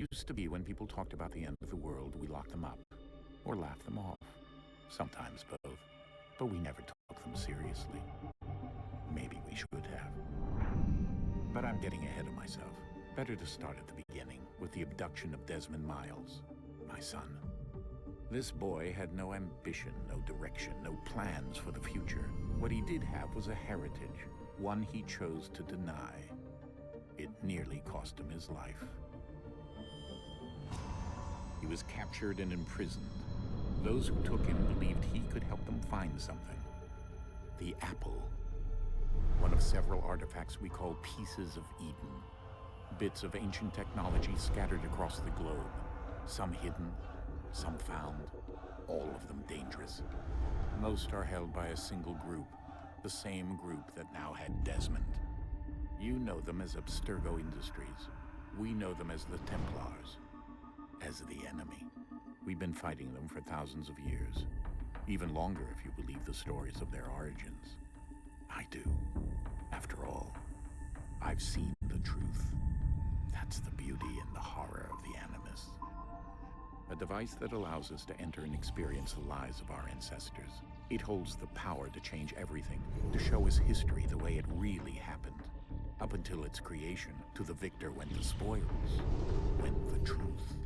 Used to be when people talked about the end of the world, we locked them up. Or laughed them off. Sometimes both. But we never took them seriously. Maybe we should have. But I'm getting ahead of myself. Better to start at the beginning, with the abduction of Desmond Miles, my son. This boy had no ambition, no direction, no plans for the future. What he did have was a heritage, one he chose to deny. It nearly cost him his life. He was captured and imprisoned. Those who took him believed he could help them find something. The apple. One of several artifacts we call pieces of Eden. Bits of ancient technology scattered across the globe. Some hidden, some found, all of them dangerous. Most are held by a single group, the same group that now had Desmond. You know them as Abstergo Industries. We know them as the Templars, as the enemy. We've been fighting them for thousands of years, even longer if you believe the stories of their origins. I do. After all, I've seen the truth. That's the beauty and the horror of the Animus. A device that allows us to enter and experience the lives of our ancestors. It holds the power to change everything, to show us history the way it really happened. Up until its creation, to the victor went the spoils, went the truth.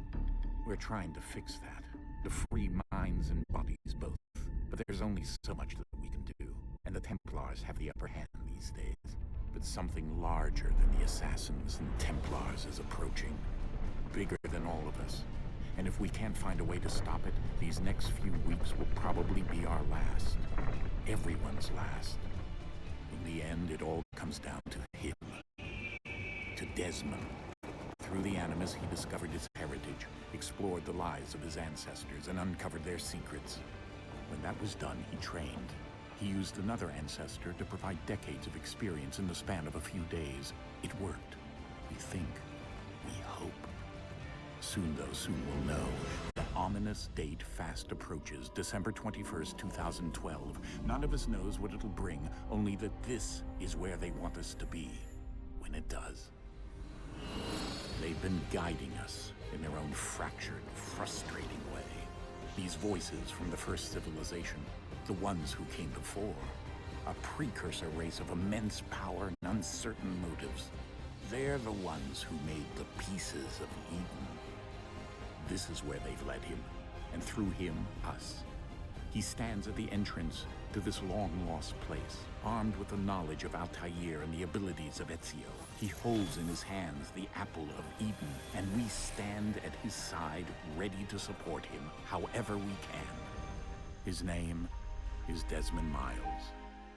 We're trying to fix that, to free minds and bodies both. But there's only so much that we can do, and the Templars have the upper hand these days. But something larger than the Assassins and Templars is approaching, bigger than all of us. And if we can't find a way to stop it, these next few weeks will probably be our last. Everyone's last. In the end, it all comes down to him. To Desmond. Through the Animus, he discovered his heritage, explored the lives of his ancestors, and uncovered their secrets. When that was done, he trained. He used another ancestor to provide decades of experience in the span of a few days. It worked. We think. We hope. Soon, though, soon we'll know. The ominous date fast approaches, December 21st, 2012. None of us knows what it'll bring, only that this is where they want us to be, when it does. They've been guiding us in their own fractured, frustrating way. These voices from the first civilization, the ones who came before, a precursor race of immense power and uncertain motives. They're the ones who made the pieces of Eden. This is where they've led him, and through him, us. He stands at the entrance to this long-lost place, armed with the knowledge of Altair and the abilities of Ezio. He holds in his hands the apple of Eden, and we stand at his side, ready to support him however we can. His name is Desmond Miles,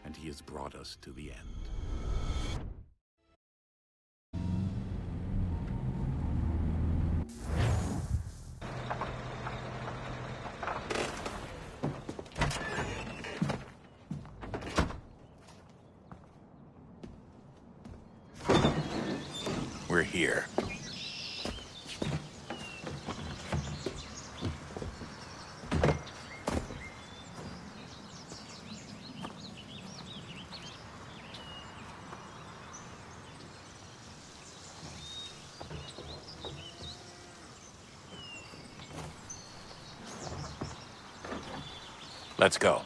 and he has brought us to the end. We're here. Let's go.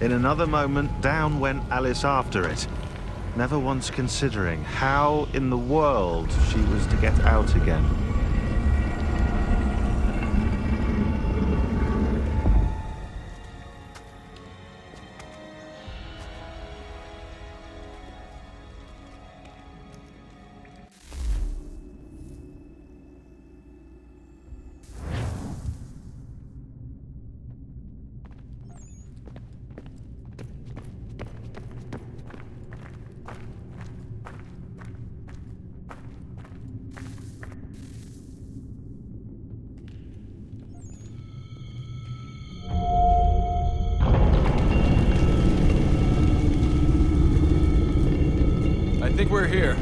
In another moment, down went Alice after it, never once considering how in the world she was to get out again. think we're here.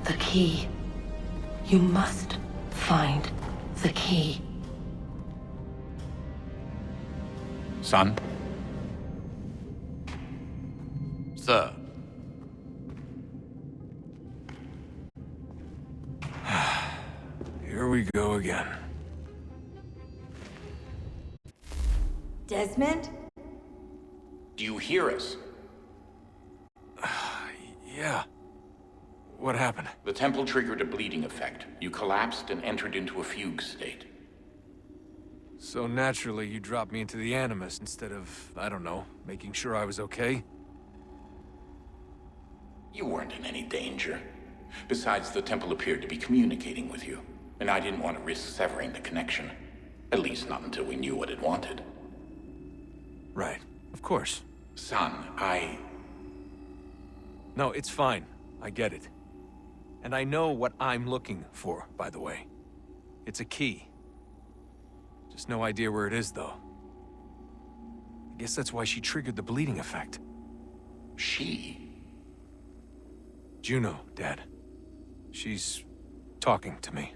The key. You must find the key. Son? Sir. Here we go again. Desmond? Do you hear us? Yeah. What happened? The temple triggered a bleeding effect. You collapsed and entered into a fugue state. So naturally, you dropped me into the Animus instead of, I don't know, making sure I was okay? You weren't in any danger. Besides, the temple appeared to be communicating with you, and I didn't want to risk severing the connection. At least not until we knew what it wanted. Right. Of course. Son, No, it's fine. I get it. And I know what I'm looking for, by the way. It's a key. Just no idea where it is, though. I guess that's why she triggered the bleeding effect. She? Juno, Dad. She's talking to me.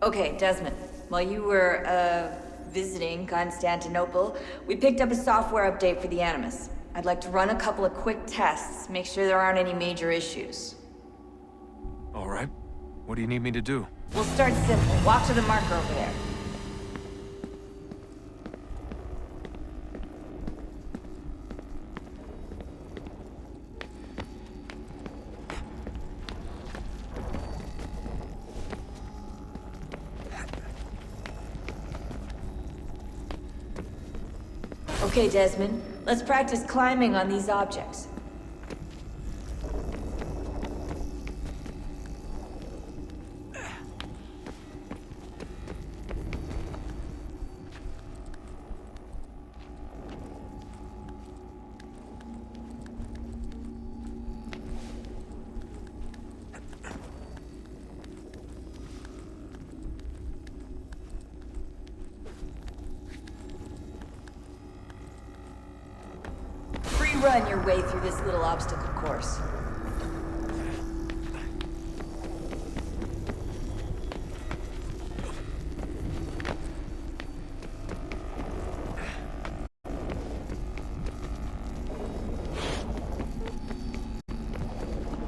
Okay, Desmond. While you were, visiting Constantinople, we picked up a software update for the Animus. I'd like to run a couple of quick tests, make sure there aren't any major issues. All right. What do you need me to do? We'll start simple. Walk to the marker over there. Okay, Desmond. Let's practice climbing on these objects. Run your way through this little obstacle course.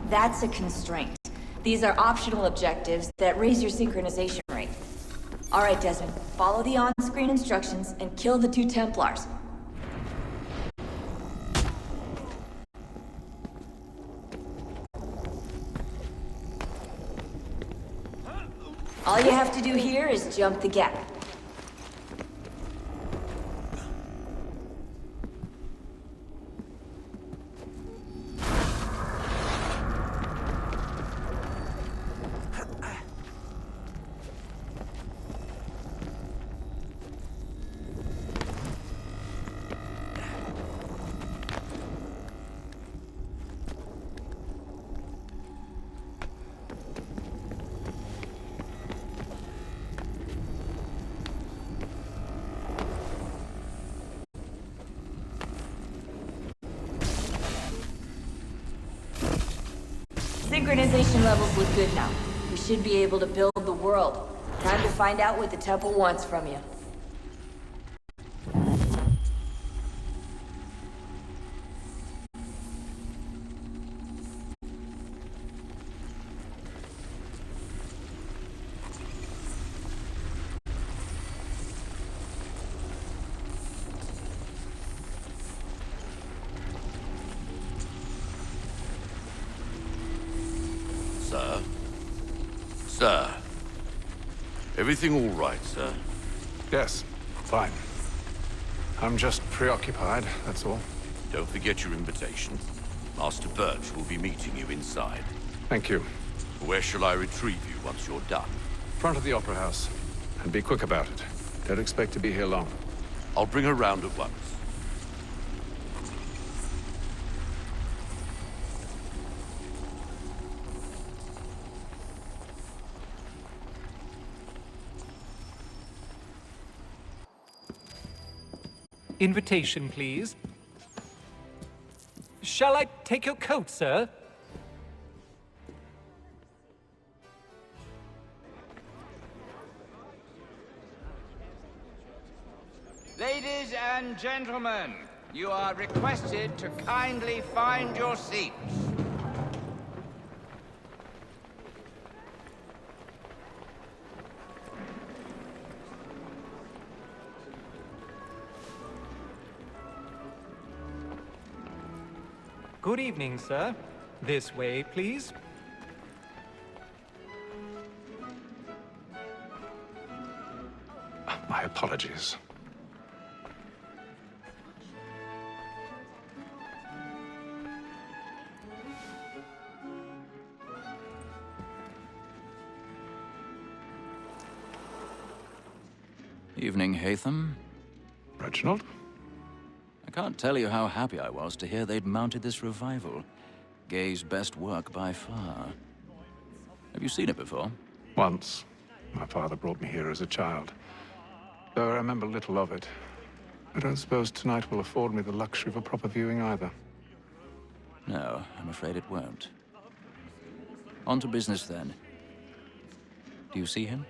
That's a constraint. These are optional objectives that raise your synchronization rate. Alright, Desmond, follow the on-screen instructions and kill the 2 Templars. All you have to do here is jump the gap. Synchronization levels look good now. We should be able to build the world. Time to find out what the temple wants from you. Sir? Sir? Everything all right, sir? Yes, fine. I'm just preoccupied, that's all. Don't forget your invitation. Master Birch will be meeting you inside. Thank you. Where shall I retrieve you once you're done? Front of the Opera House. And be quick about it. Don't expect to be here long. I'll bring her round at once. Invitation, please. Shall I take your coat, sir? Ladies and gentlemen, you are requested to kindly find your seats. Good evening, sir. This way, please. My apologies. Evening, Hatham. Reginald? I can't tell you how happy I was to hear they'd mounted this revival. Gay's best work by far. Have you seen it before? Once. My father brought me here as a child. Though I remember little of it. I don't suppose tonight will afford me the luxury of a proper viewing either. No, I'm afraid it won't. On to business, then. Do you see him?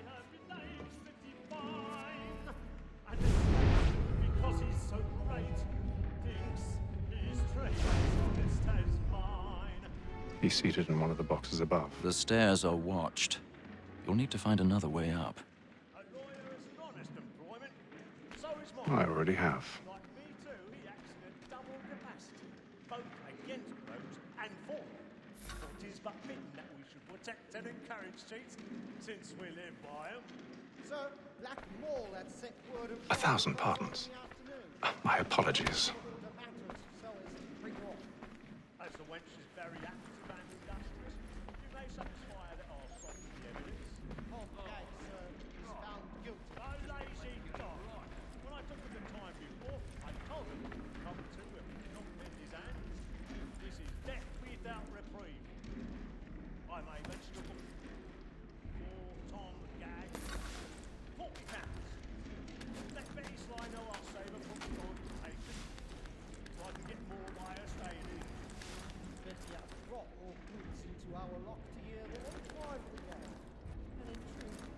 He's seated in one of the boxes above. The stairs are watched. You'll need to find another way up. I already have. Like me too, he acts in a double capacity, both against Rose and for her. For 'tis but fitting that we should protect and encourage cheats, since we live by 'em. Sir, Black Mall had sent word of... 1,000 pardons. My apologies. As the wench is very active and industrious, you may satisfy her that I'll soften the evidence. Okay, sir, is found guilty. Oh, lazy dog. When I took him the time before, I told him to come to him and not bend his hands. This is death without reprieve. I may mention a book. 4 Tom Gag. £40. Let Betty Sly know I'll save her from the occupation. So I can get more by her staying in. Betty had brought all goods into our locked year that were rival again. And in truth,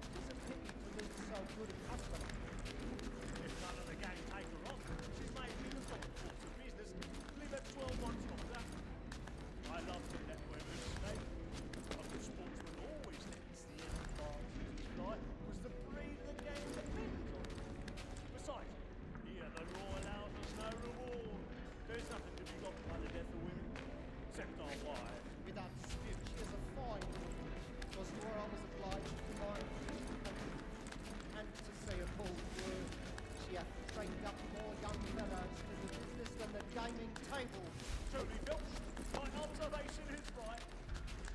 mangled. Truly, Filch, my observation is right.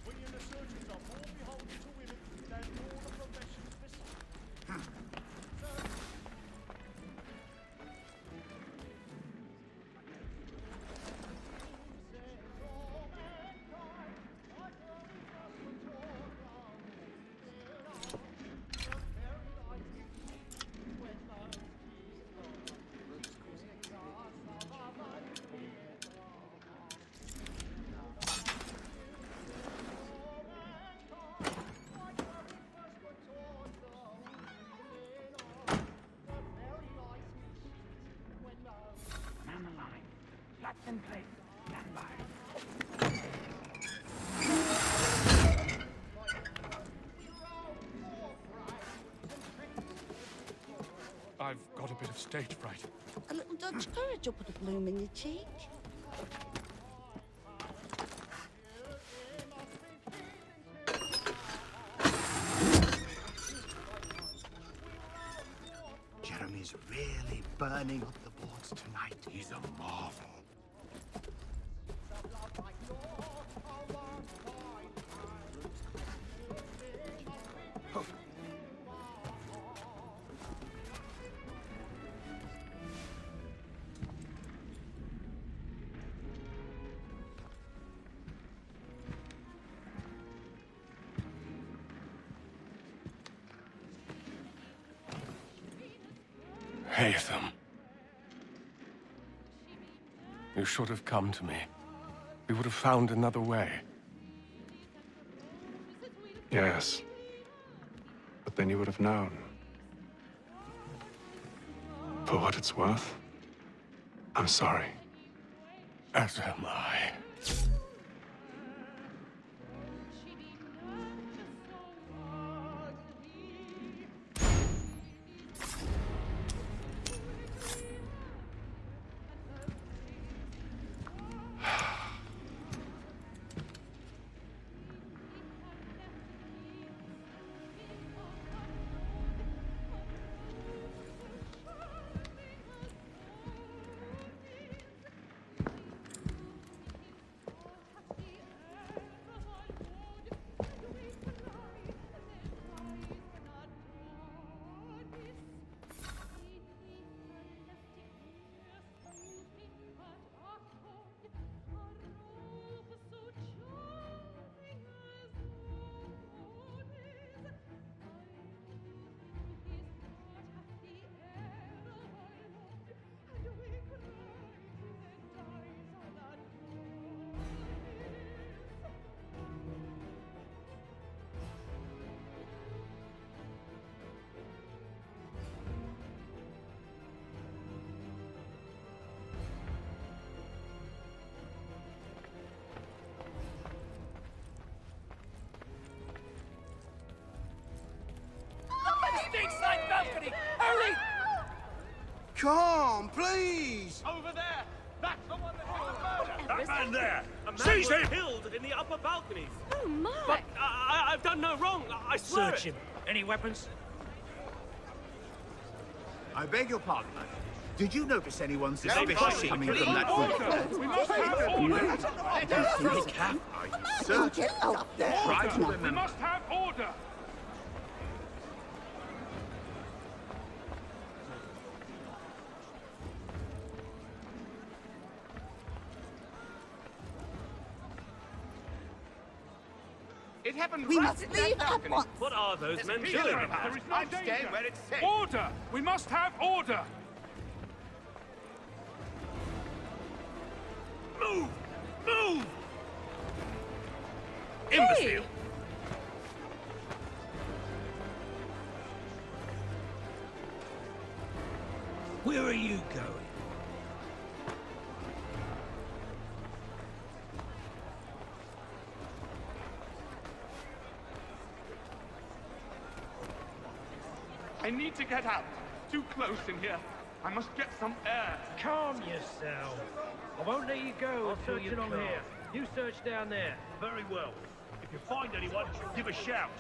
We and the surgeons are more beholden to women than all the professions besides. I've got a bit of stage fright. A little Dutch courage will put a bloom in your cheek. Jeremy's really burning up the boards tonight. He's a marvel. Haytham. You should have come to me. We would have found another way. Yes. But then you would have known. For what it's worth, I'm sorry. As am I. Stateside balcony! Hurry! Come, please! Over there! That's the one that was murdered! That man there! Seize was him! killed in the upper balconies. Oh, my! But I've done no wrong. I swear Search it. him. Any weapons? I beg your pardon, madam. Did you notice anyone they suspicious push coming it, from that please? room? We must have order! Are you certain? Try to remember. We must have order! It happened We right must at leave that at balcony. once. What are those men There's doing? Peter about. There is no I'm danger. staying where it's safe. Order! We must have order! Move! Move! Imbecile! Where are you going? I need to get out. Too close in here. I must get some air. Calm yourself. I won't let you go until you come. Here. You search down there. Very well. If you find anyone, give a shout.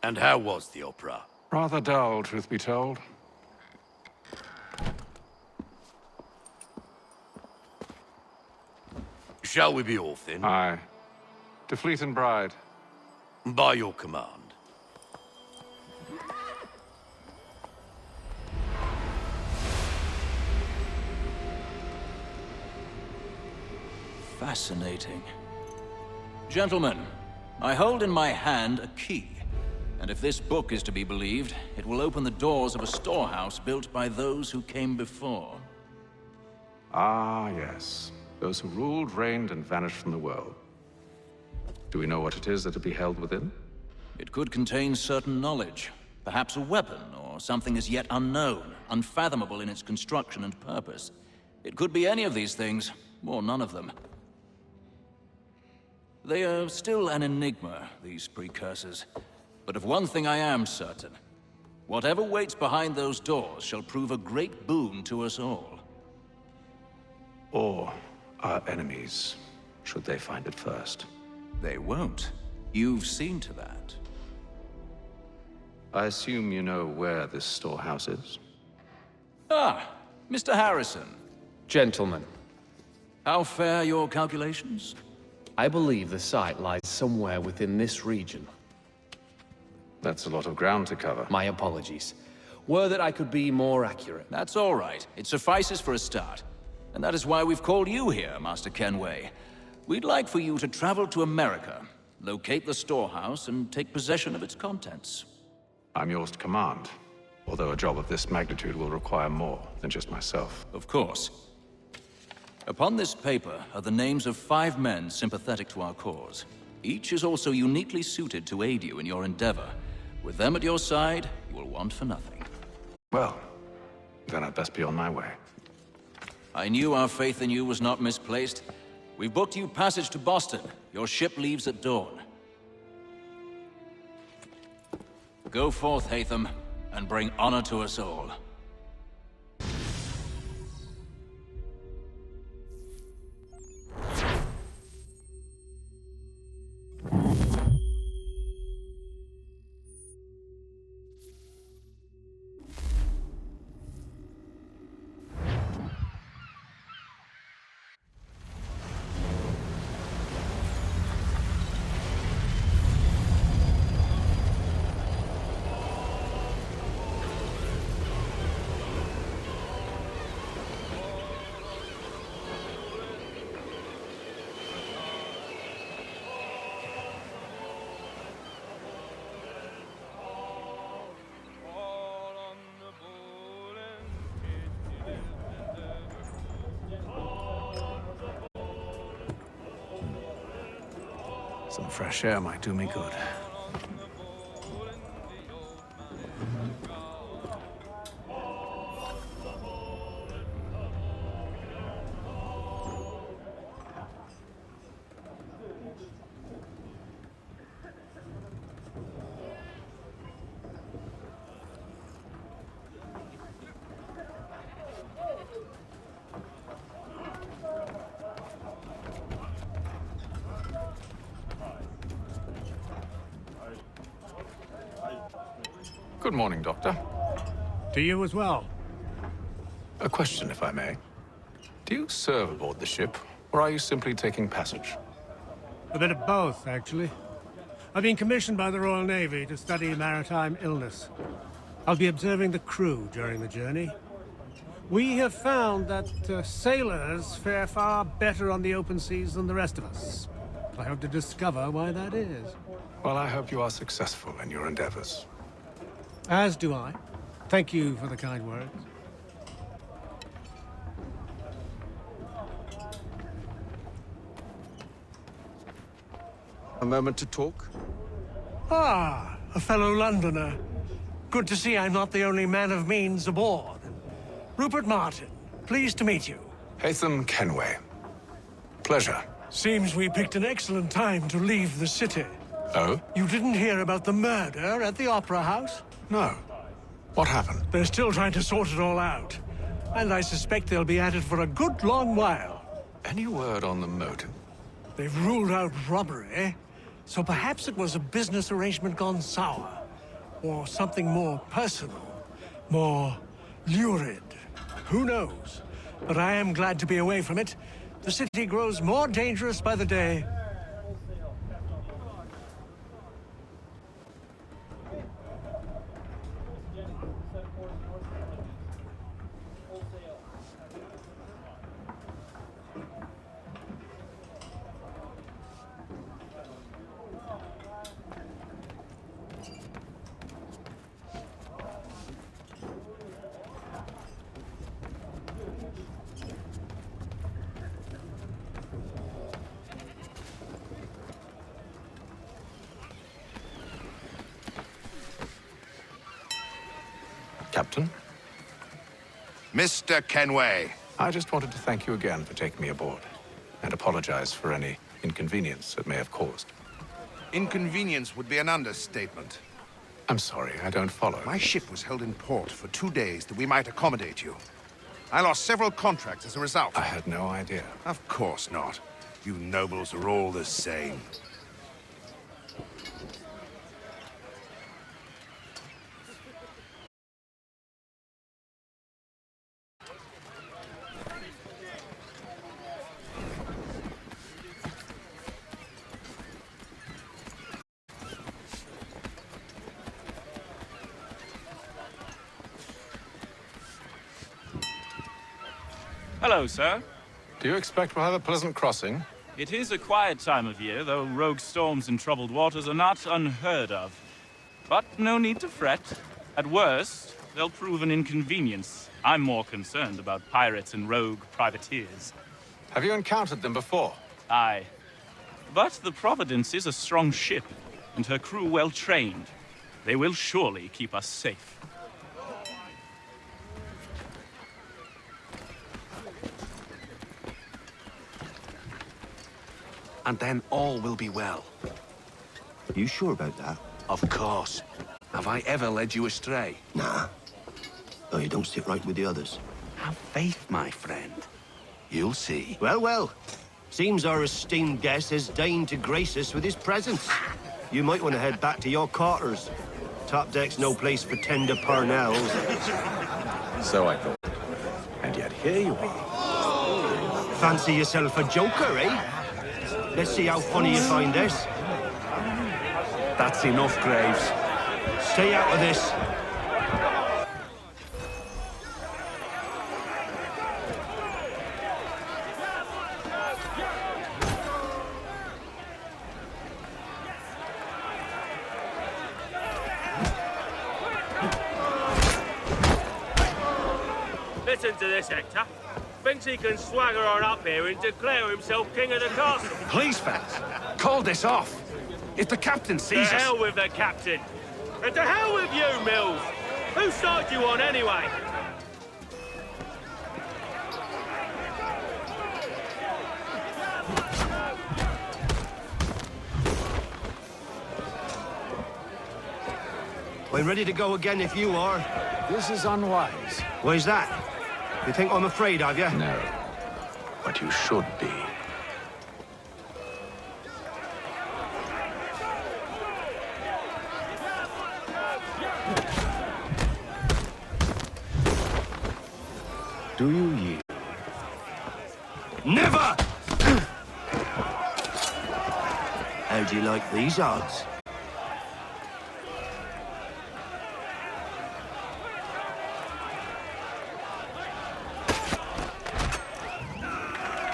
And how was the opera? Rather dull, truth be told. Shall we be off then? Aye. To Fleet and Bride. By your command. Fascinating. Gentlemen, I hold in my hand a key. And if this book is to be believed, it will open the doors of a storehouse built by those who came before. Ah, yes. Those who ruled, reigned, and vanished from the world. Do we know what it is that will be held within? It could contain certain knowledge. Perhaps a weapon, or something as yet unknown, unfathomable in its construction and purpose. It could be any of these things, or none of them. They are still an enigma, these precursors. But of one thing I am certain. Whatever waits behind those doors shall prove a great boon to us all. Or our enemies, should they find it first. They won't. You've seen to that. I assume you know where this storehouse is? Ah, Mr. Harrison. Gentlemen. How fare your calculations? I believe the site lies somewhere within this region. That's a lot of ground to cover. My apologies. Were that I could be more accurate. That's all right. It suffices for a start. And that is why we've called you here, Master Kenway. We'd like for you to travel to America, locate the storehouse, and take possession of its contents. I'm yours to command, although a job of this magnitude will require more than just myself. Of course. Upon this paper are the names of 5 men sympathetic to our cause. Each is also uniquely suited to aid you in your endeavor. With them at your side, you will want for nothing. Well, then I'd best be on my way. I knew our faith in you was not misplaced. We've booked you passage to Boston. Your ship leaves at dawn. Go forth, Hatham, and bring honor to us all. Some fresh air might do me good. Good morning, Doctor. To you as well. A question, if I may. Do you serve aboard the ship, or are you simply taking passage? A bit of both, actually. I've been commissioned by the Royal Navy to study maritime illness. I'll be observing the crew during the journey. We have found that sailors fare far better on the open seas than the rest of us. I hope to discover why that is. Well, I hope you are successful in your endeavors. As do I. Thank you for the kind words. A moment to talk? Ah, a fellow Londoner. Good to see I'm not the only man of means aboard. Rupert Martin, pleased to meet you. Hatham Kenway. Pleasure. Seems we picked an excellent time to leave the city. Oh? You didn't hear about the murder at the Opera House? No. What happened? They're still trying to sort it all out. And I suspect they'll be at it for a good long while. Any word on the motive? They've ruled out robbery, so perhaps it was a business arrangement gone sour. Or something more personal, more lurid. Who knows? But I am glad to be away from it. The city grows more dangerous by the day. Captain? Mr. Kenway. I just wanted to thank you again for taking me aboard, and apologize for any inconvenience it may have caused. Inconvenience would be an understatement. I'm sorry, I don't follow. My ship was held in port for 2 days that we might accommodate you. I lost several contracts as a result. I had no idea. Of course not. You nobles are all the same. Hello, sir. Do you expect we'll have a pleasant crossing? It is a quiet time of year, though rogue storms in troubled waters are not unheard of. But no need to fret. At worst, they'll prove an inconvenience. I'm more concerned about pirates and rogue privateers. Have you encountered them before? Aye. But the Providence is a strong ship, and her crew well trained. They will surely keep us safe. And then all will be well. You sure about that? Of course. Have I ever led you astray? Nah. Oh, you don't sit right with the others. Have faith, my friend. You'll see. Well, well. Seems our esteemed guest has deigned to grace us with his presence. You might want to head back to your quarters. Top deck's no place for tender parnells. So I thought. And yet here you are. Fancy yourself a joker, eh? Let's see how funny you find this. That's enough, Graves. Stay out of this. Listen to this, Hector. Thinks he can swagger on up here and declare himself king of the castle. Please, fellas, call this off. If the captain sees us... To hell with the captain. And to hell with you, Mills. Whose side you on, anyway? We're ready to go again if you are. This is unwise. Why's that? You think I'm afraid of you? No. But you should be. Do you yield? Never! How'd you like these odds?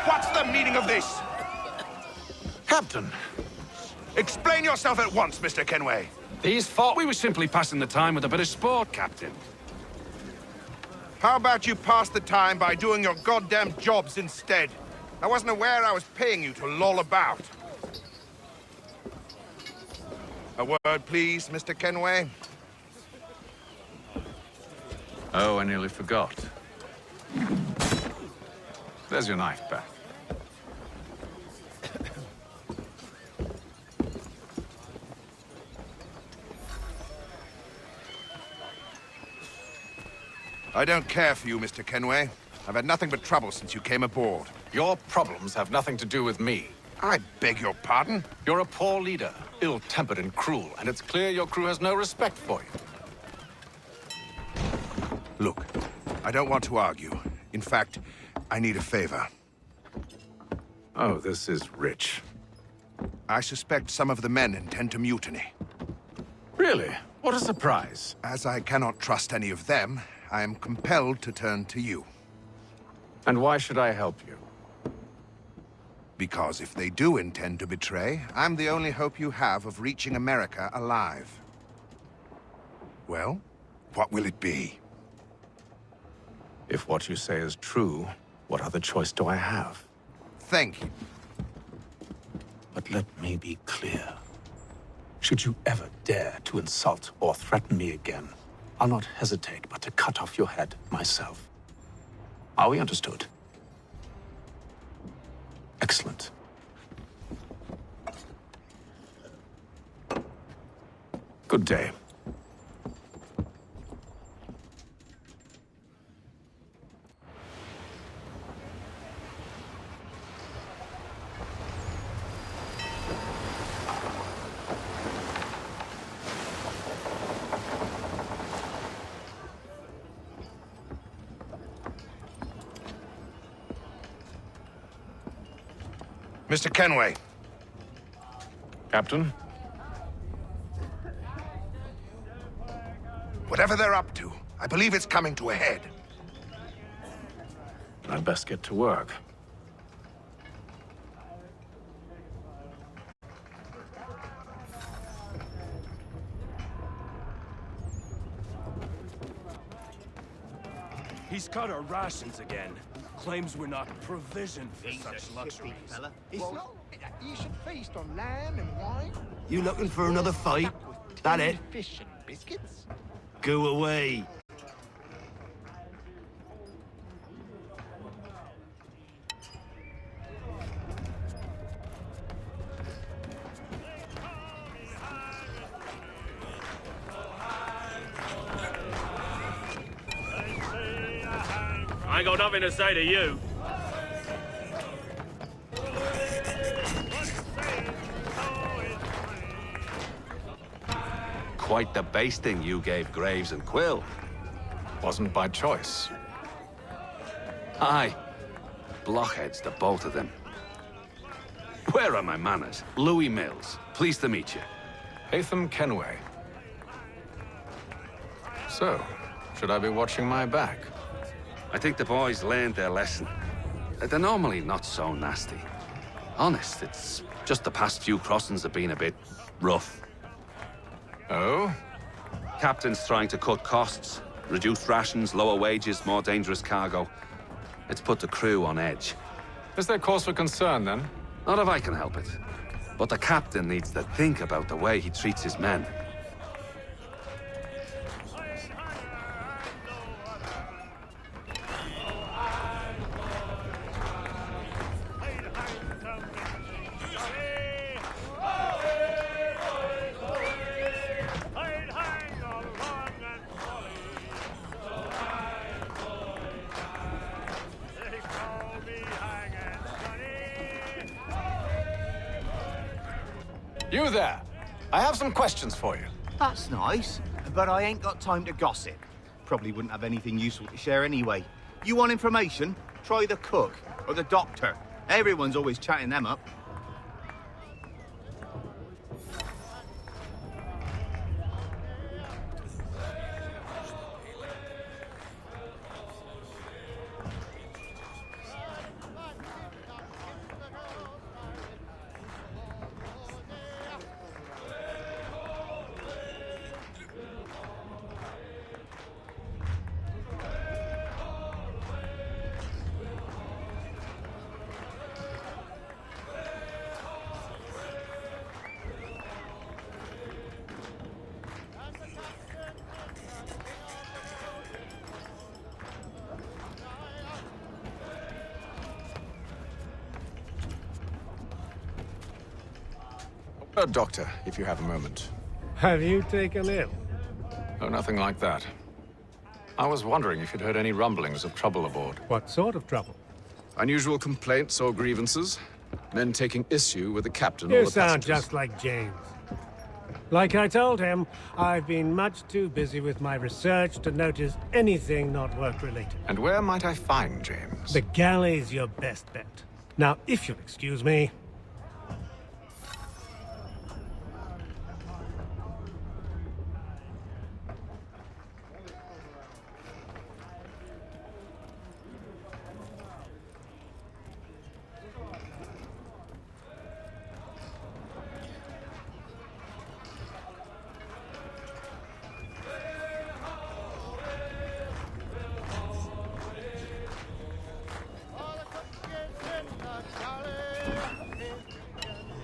What's the meaning of this? Captain! Explain yourself at once, Mr. Kenway. These thought we were simply passing the time with a bit of sport, Captain. How about you pass the time by doing your goddamn jobs instead? I wasn't aware I was paying you to loll about. A word, please, Mr. Kenway. Oh, I nearly forgot. There's your knife back. I don't care for you, Mr. Kenway. I've had nothing but trouble since you came aboard. Your problems have nothing to do with me. I beg your pardon? You're a poor leader, ill-tempered and cruel, and it's clear your crew has no respect for you. Look, I don't want to argue. In fact, I need a favor. Oh, this is rich. I suspect some of the men intend to mutiny. Really? What a surprise. As I cannot trust any of them, I am compelled to turn to you. And why should I help you? Because if they do intend to betray, I'm the only hope you have of reaching America alive. Well, what will it be? If what you say is true, what other choice do I have? Thank you. But let me be clear. Should you ever dare to insult or threaten me again, I'll not hesitate but to cut off your head myself. Are we understood? Excellent. Good day. Mr. Kenway. Captain? Whatever they're up to, I believe it's coming to a head. I'd best get to work. He's cut our rations again. Claims we're not provisioned for such luxuries. Well, you should feast on lamb and wine. You looking for another fight? That it? Fish and biscuits. Go away. I ain't got nothing to say to you. Quite the basting you gave Graves and Quill. Wasn't by choice. Aye. Blockheads, the both of them. Where are my manners? Louis Mills. Pleased to meet you. Hatham Kenway. So, should I be watching my back? I think the boys learned their lesson. They're normally not so nasty. Honest, it's just the past few crossings have been a bit rough. Oh? Captain's trying to cut costs, reduce rations, lower wages, more dangerous cargo. It's put the crew on edge. Is there cause for concern, then? Not if I can help it. But the captain needs to think about the way he treats his men. You there! I have some questions for you. That's nice, but I ain't got time to gossip. Probably wouldn't have anything useful to share anyway. You want information? Try the cook or the doctor. Everyone's always chatting them up. Doctor, if you have a moment. Have you taken ill? Oh, nothing like that. I was wondering if you'd heard any rumblings of trouble aboard. What sort of trouble? Unusual complaints or grievances? Men taking issue with the captain or You the sound passengers? just like James. Like I told him, I've been much too busy with my research to notice anything not work-related. And where might I find James? The galley's your best bet. Now, if you'll excuse me...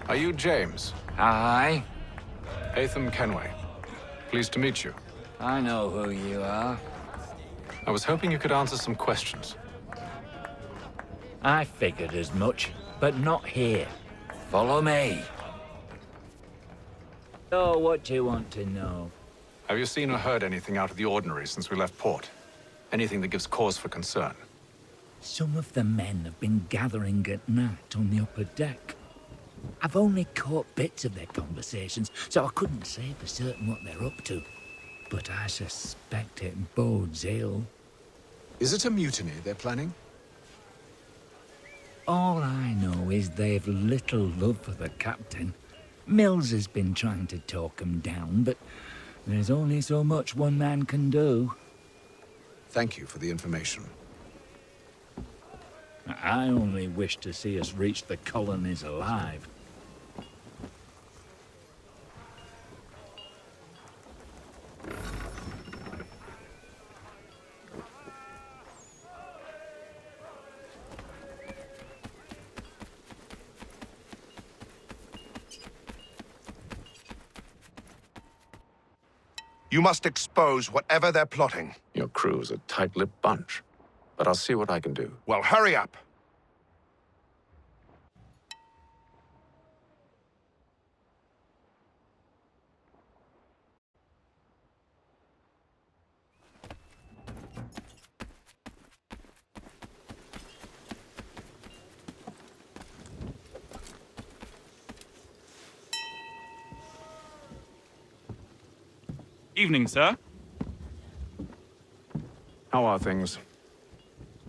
Are you James? Aye. Atham Kenway. Pleased to meet you. I know who you are. I was hoping you could answer some questions. I figured as much, but not here. Follow me. Oh, what do you want to know? Have you seen or heard anything out of the ordinary since we left port? Anything that gives cause for concern? Some of the men have been gathering at night on the upper deck. I've only caught bits of their conversations, so I couldn't say for certain what they're up to. But I suspect it bodes ill. Is it a mutiny they're planning? All I know is they've little love for the captain. Mills has been trying to talk him down, but there's only so much one man can do. Thank you for the information. I only wish to see us reach the colonies alive. You must expose whatever they're plotting. Your crew's a tight-lipped bunch, but I'll see what I can do. Well, hurry up. Evening, sir. How are things?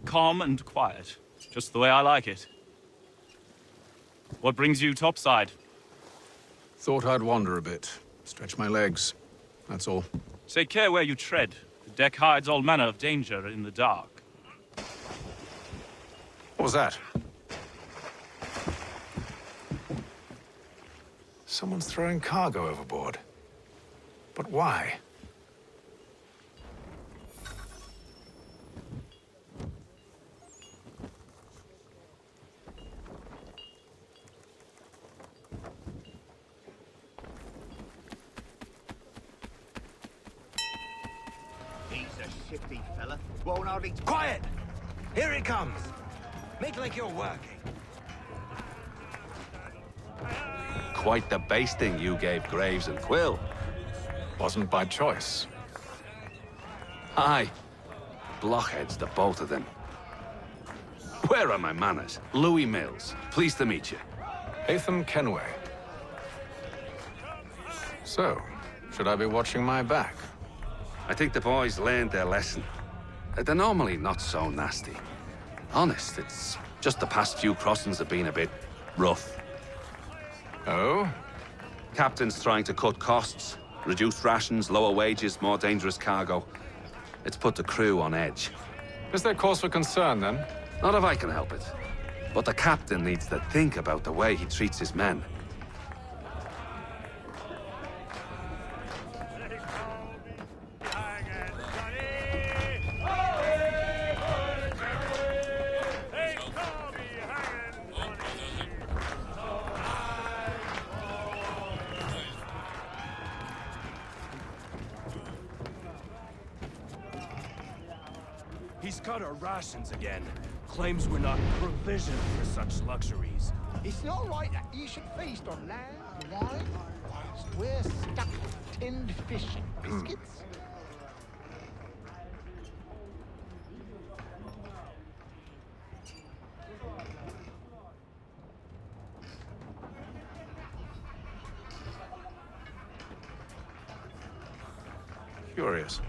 Calm and quiet. Just the way I like it. What brings you topside? Thought I'd wander a bit. Stretch my legs. That's all. Take care where you tread. The deck hides all manner of danger in the dark. What was that? Someone's throwing cargo overboard. But why? He's a shifty fella. Won't hardly... Quiet! Here he comes! Make like you're working. Quite the basting you gave Graves and Quill. Wasn't by choice. Aye. Blockheads, the both of them. Where are my manners? Louis Mills. Pleased to meet you. Atham Kenway. So, should I be watching my back? I think the boys learned their lesson. They're normally not so nasty. Honest, it's just the past few crossings have been a bit rough. Oh? Captain's trying to cut costs. Reduced rations, lower wages, more dangerous cargo. It's put the crew on edge. Is there cause for concern, then? Not if I can help it. But the captain needs to think about the way he treats his men. He's cut our rations again. Claims we're not provisioned for such luxuries. It's not right that you should feast on lamb and wine whilst we're stuck with tinned fish and biscuits. Curious.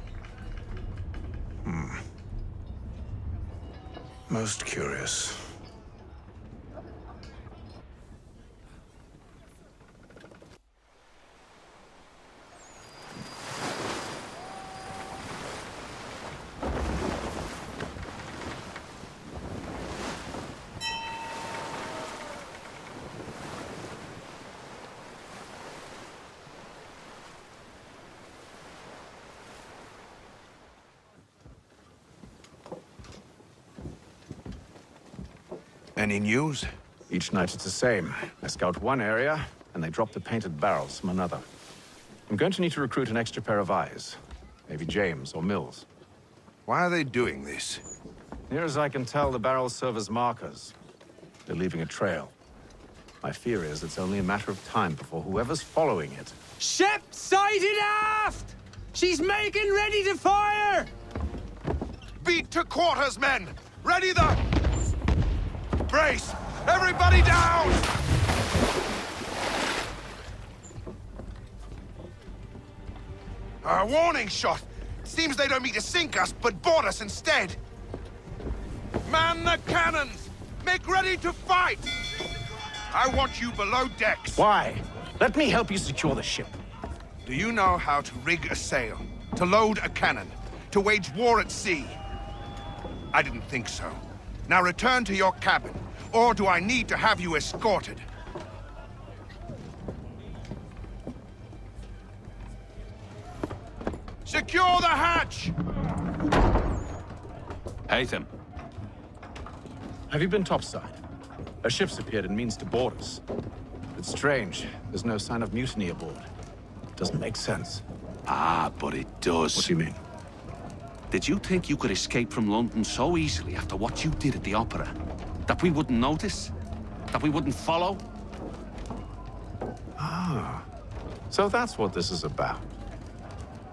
Most curious. Any news? Each night it's the same. I scout one area, and they drop the painted barrels from another. I'm going to need to recruit an extra pair of eyes. Maybe James or Mills. Why are they doing this? Near as I can tell, the barrels serve as markers. They're leaving a trail. My fear is it's only a matter of time before whoever's following it... Ship sighted aft! She's making ready to fire! Beat to quarters, men! Ready the... Brace! Everybody down! A warning shot! Seems they don't mean to sink us, but board us instead! Man the cannons! Make ready to fight! I want you below decks! Why? Let me help you secure the ship. Do you know how to rig a sail? To load a cannon? To wage war at sea? I didn't think so. Now return to your cabin, or do I need to have you escorted? Secure the hatch! Haytham. Have you been topside? A ship's appeared and means to board us. It's strange. There's no sign of mutiny aboard. Doesn't make sense. Ah, but it does. What do you mean? Did you think you could escape from London so easily after what you did at the opera? That we wouldn't notice? That we wouldn't follow? Ah. So that's what this is about.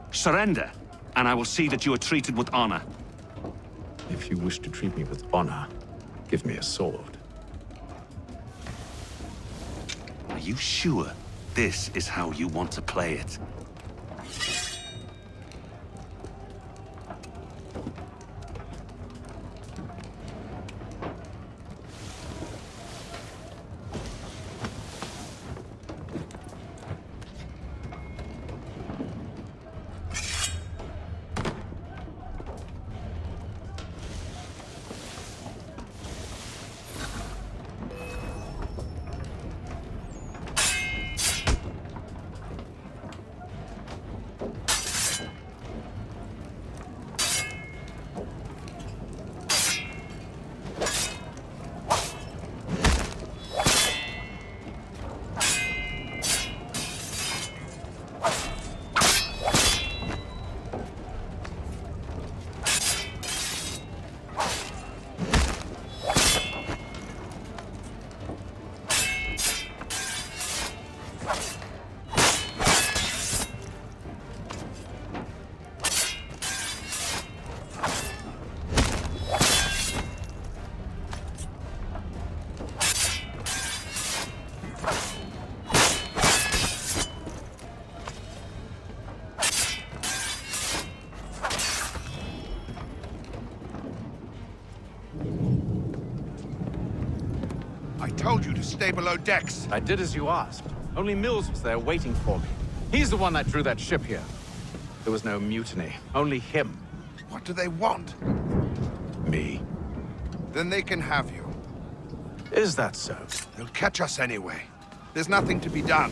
Surrender, and I will see that you are treated with honor. If you wish to treat me with honor, give me a sword. Are you sure this is how you want to play it? I told you to stay below decks. I did as you asked. Only Mills was there waiting for me. He's the one that drew that ship here. There was no mutiny, only him. What do they want? Me. Then they can have you. Is that so? They'll catch us anyway. There's nothing to be done.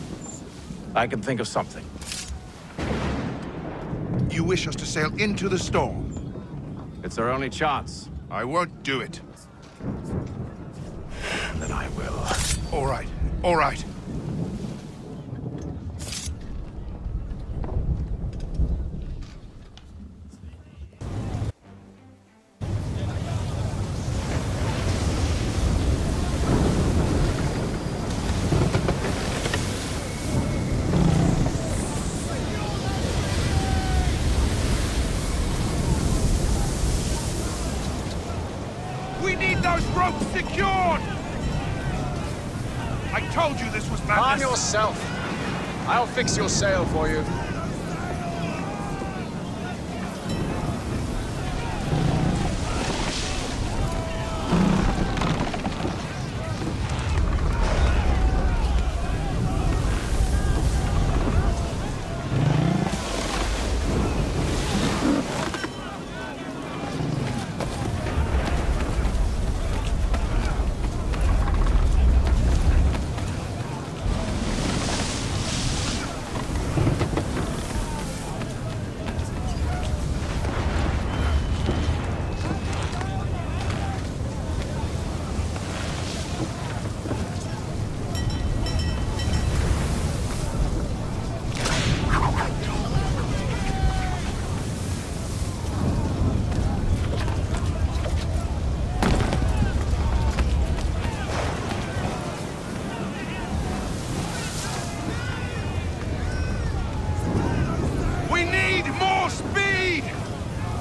I can think of something. You wish us to sail into the storm? It's our only chance. I won't do it. Then I will. All right, all right. We need those ropes secured! I told you this was madness! Calm yourself. I'll fix your sail for you.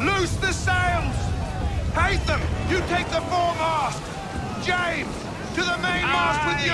Loose the sails! Hatham, you take the foremast! James, to the mainmast with you!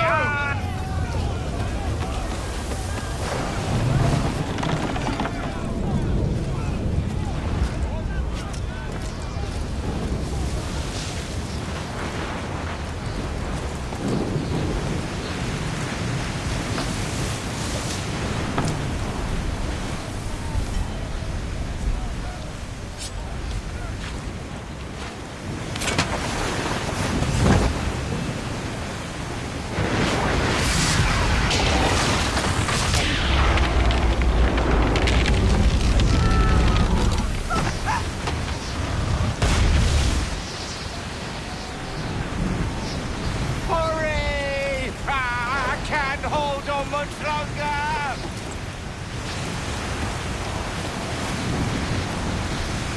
Hurry! I can't hold on much longer!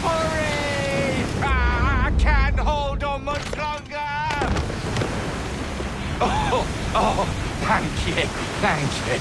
Hurry! I can't hold on much longer! Oh, thank you, thank you.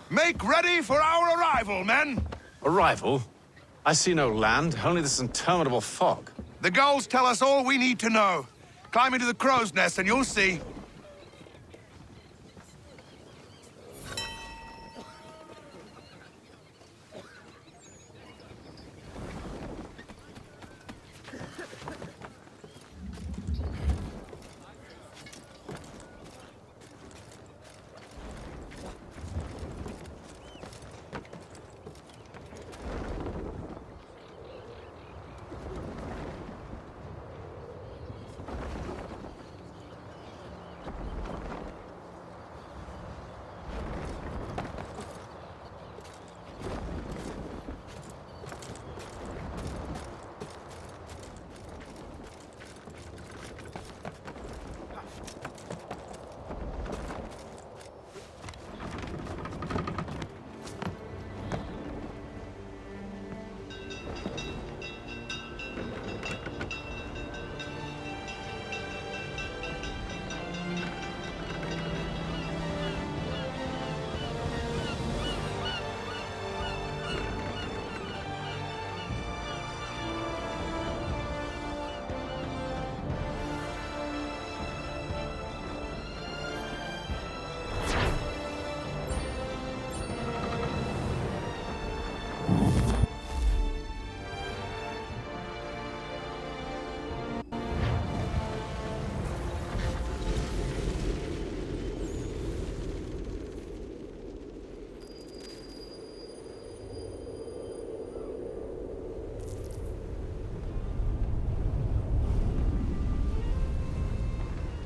Make ready for our arrival, men! Arrival? I see no land, only this interminable fog. The gulls tell us all we need to know. Climb into the crow's nest and you'll see.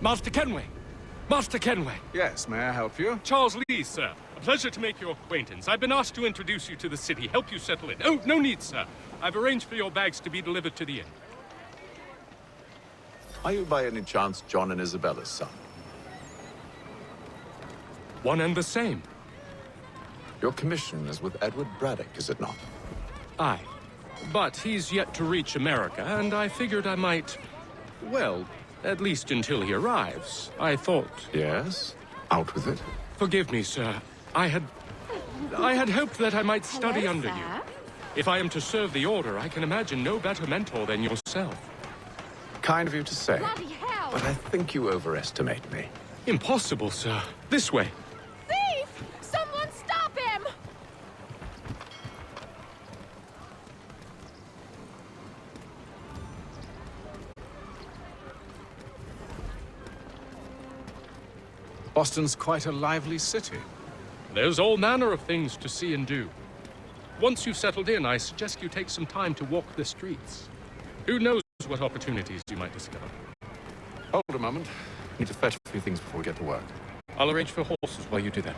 Master Kenway! Master Kenway! Yes, may I help you? Charles Lee, sir. A pleasure to make your acquaintance. I've been asked to introduce you to the city, help you settle in. Oh, no need, sir. I've arranged for your bags to be delivered to the inn. Are you by any chance John and Isabella's son? One and the same. Your commission is with Edward Braddock, is it not? Aye. But he's yet to reach America, and I figured I might... Well, at least until he arrives. I thought... Yes? Out with it. Forgive me, sir. I had hoped that I might study under you. If I am to serve the Order, I can imagine no better mentor than yourself. Kind of you to say. Bloody hell! But I think you overestimate me. Impossible, sir. This way. Thief! Someone stop him! Boston's quite a lively city. There's all manner of things to see and do. Once you've settled in, I suggest you take some time to walk the streets. Who knows what opportunities you might discover. Hold a moment. Need to fetch a few things before we get to work. I'll arrange for horses while you do that.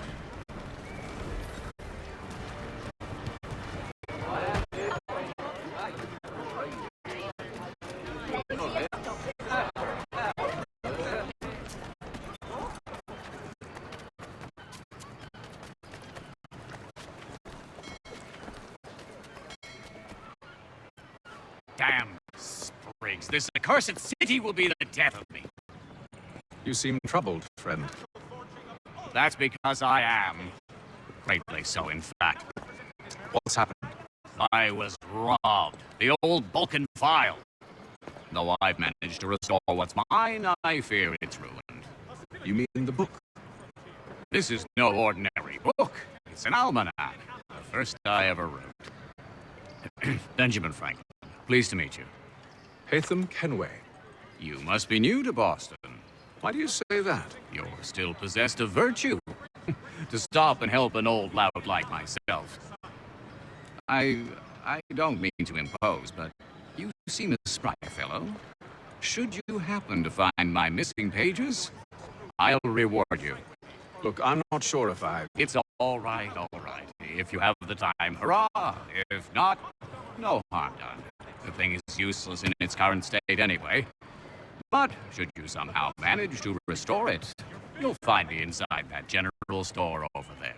Damn sprigs. This accursed city will be the death of me. You seem troubled, friend. That's because I am. Greatly so, in fact. What's happened? I was robbed. The old Balkan file. Though I've managed to restore what's mine, I fear it's ruined. You mean the book? This is no ordinary book. It's an almanac. The first I ever wrote. Benjamin Franklin. Pleased to meet you. Hatham Kenway. You must be new to Boston. Why do you say that? You're still possessed of virtue. To stop and help an old lout like myself. I don't mean to impose, but you seem a spry fellow. Should you happen to find my missing pages, I'll reward you. Look, I'm not sure if I... It's all right, all right. If you have the time, hurrah! If not, no harm done. The thing is useless in its current state anyway. But should you somehow manage to restore it, you'll find me inside that general store over there.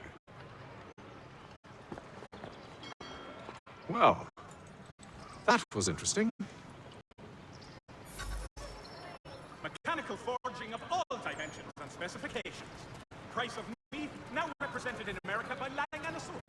Well, that was interesting. Mechanical forging of all dimensions and specifications. Price of meat now represented in America by Lang and Associates.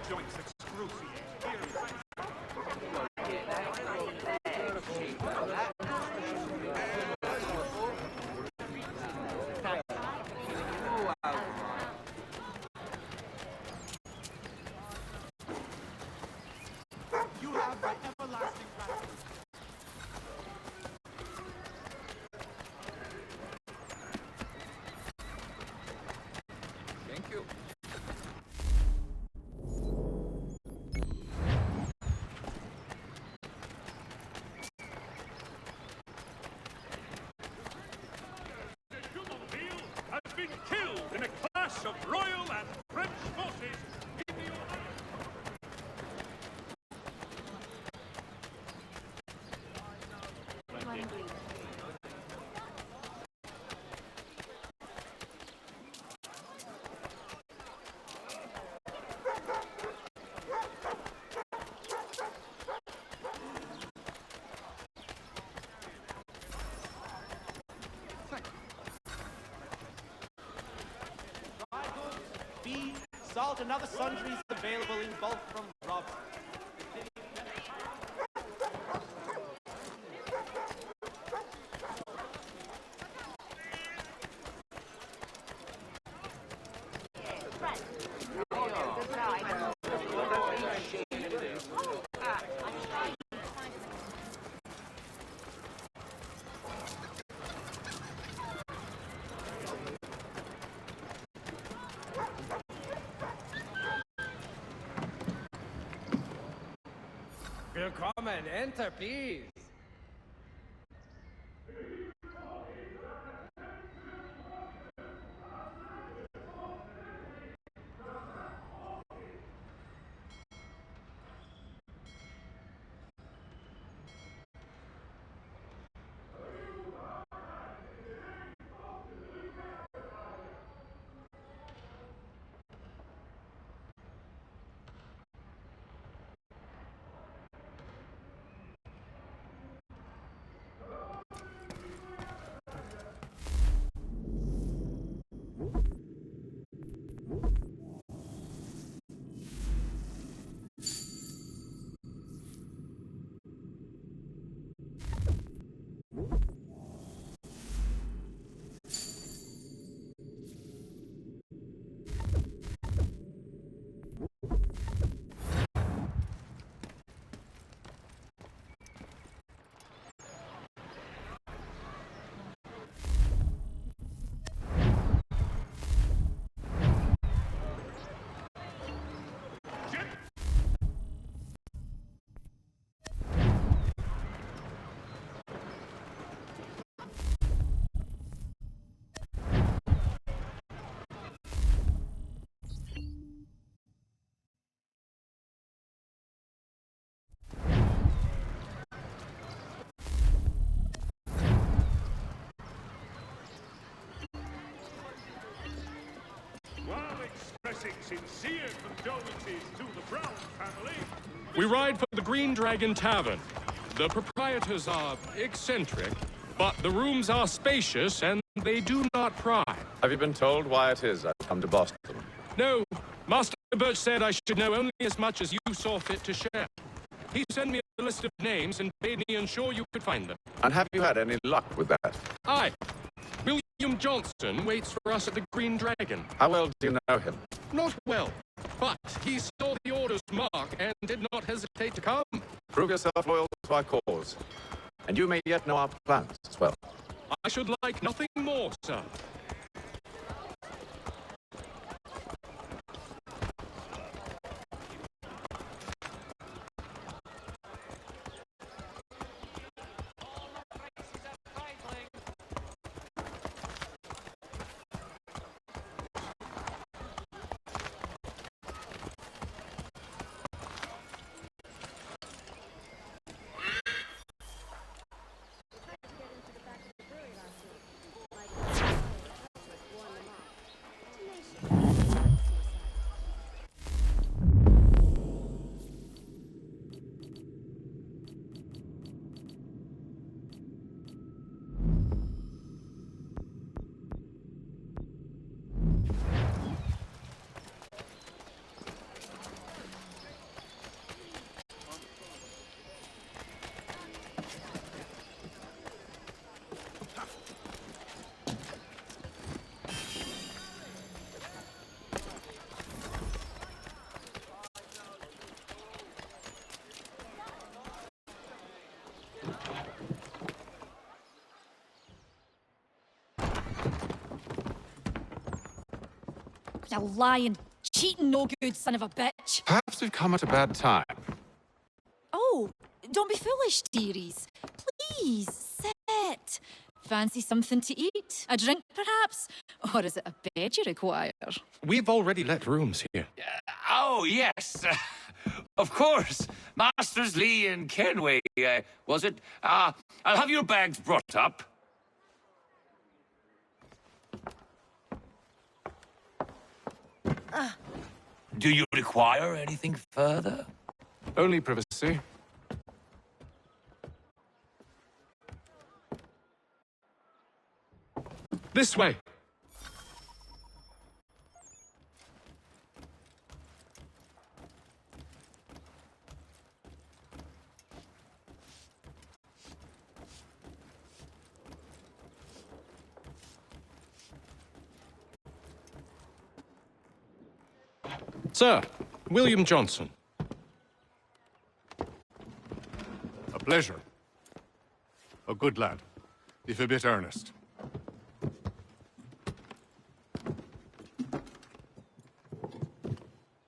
joints excruciate. You have my everlasting gratitude. Thank you. Has been killed in a clash of Royal and French forces in the Feed, salt, and other sundries available in bulk from Rob. Willkommen, enter, please. While expressing sincere condolences to the Brown family, We ride for the Green Dragon Tavern. The proprietors are eccentric, but the rooms are spacious and they do not pry. Have you been told why it is I've come to Boston? No, Master Birch said I should know only as much as you saw fit to share. He sent me a list of names and bade me ensure you could find them. And have you had any luck with that? Aye. William Johnson waits for us at the Green Dragon. How well do you know him? Not well, but he saw the order's mark and did not hesitate to come. Prove yourself loyal to our cause. And you may yet know our plans as well. I should like nothing more, sir. You lying, cheating, no good son of a bitch. Perhaps we've come at a bad time. Oh, don't be foolish, dearies. Please, sit. Fancy something to eat? A drink, perhaps? Or is it a bed you require? We've already let rooms here. Oh, yes. Of course. Masters Lee and Kenway, was it? I'll have your bags brought up. Do you require anything further? Only privacy. This way. Sir, William Johnson. A pleasure. A good lad, if a bit earnest.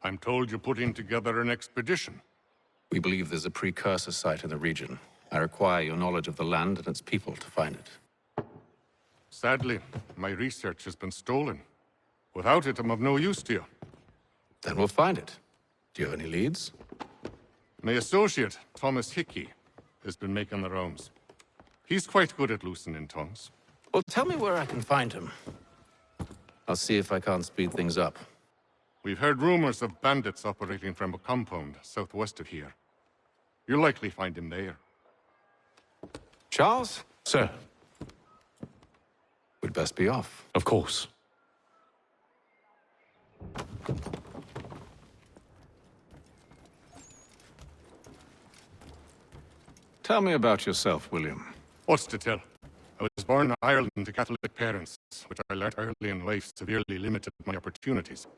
I'm told you're putting together an expedition. We believe there's a precursor site in the region. I require your knowledge of the land and its people to find it. Sadly, my research has been stolen. Without it, I'm of no use to you. Then we'll find it. Do you have any leads? My associate, Thomas Hickey, has been making the rounds. He's quite good at loosening tongues. Well, tell me where I can find him. I'll see if I can't speed things up. We've heard rumors of bandits operating from a compound southwest of here. You'll likely find him there. Charles? Sir. We'd best be off. Of course. Tell me about yourself, William. What's to tell? I was born in Ireland to Catholic parents, which I learnt early in life severely limited my opportunities.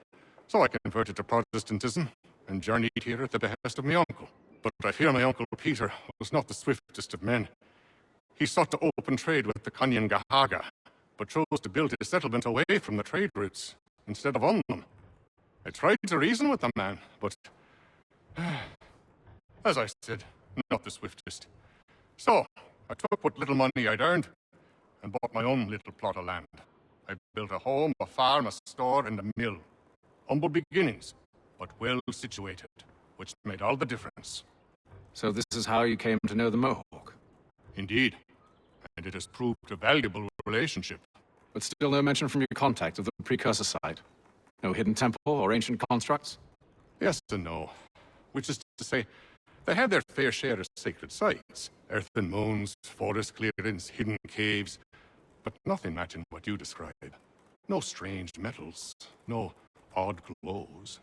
So I converted to Protestantism and journeyed here at the behest of my uncle. But I fear my uncle Peter was not the swiftest of men. He sought to open trade with the Cunyan Gahaga, but chose to build his settlement away from the trade routes instead of on them. I tried to reason with the man, but as I said, not the swiftest. So I took what little money I'd earned and bought my own little plot of land. I built a home, a farm, a store, and a mill. Humble beginnings, but well situated, which made all the difference. So this is how you came to know the Mohawk? Indeed, and it has proved a valuable relationship. But still no mention from your contact of the precursor site? No hidden temple or ancient constructs? Yes and no. Which is to say, they had their fair share of sacred sites. Earthen mounds, forest clearings, hidden caves. But nothing matching what you describe. No strange metals, no odd glows.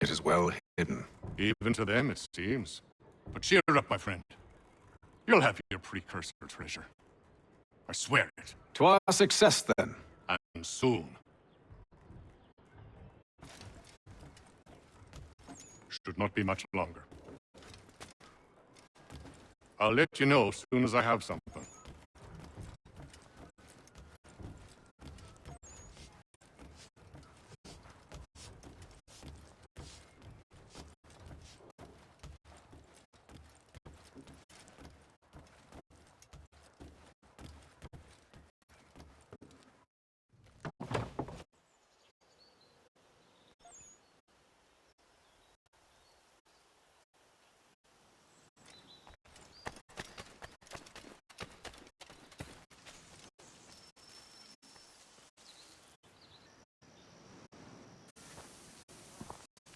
It is well hidden. Even to them, it seems. But cheer up, my friend. You'll have your precursor treasure. I swear it. To our success, then. And soon. Should not be much longer. I'll let you know as soon as I have something.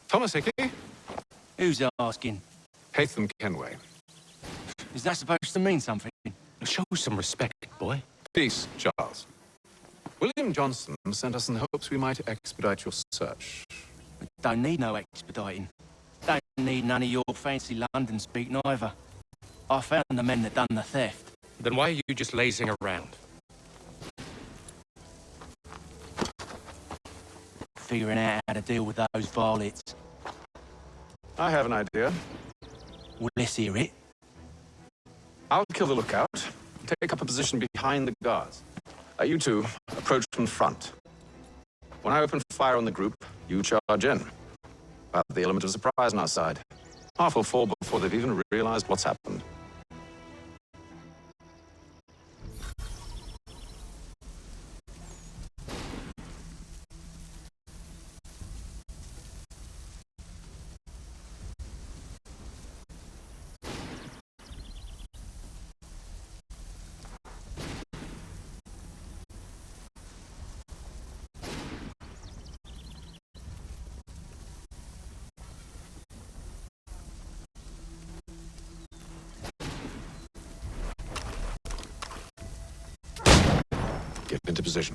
Thomas Hickey? Who's asking? Hatham Kenway. Is that supposed to mean something? Show some respect, boy. Peace, Charles. William Johnson sent us in hopes we might expedite your search. Don't need no expediting. Don't need none of your fancy London speak neither. I found the men that done the theft. Then why are you just lazing around? Figuring out how to deal with those varlets. I have an idea. Well, let's hear it. I'll kill the lookout, take up a position behind the guards. You two, approach from the front. When I open fire on the group, you charge in. But the element of surprise on our side. Half will fall before they've even realized what's happened. Get into position.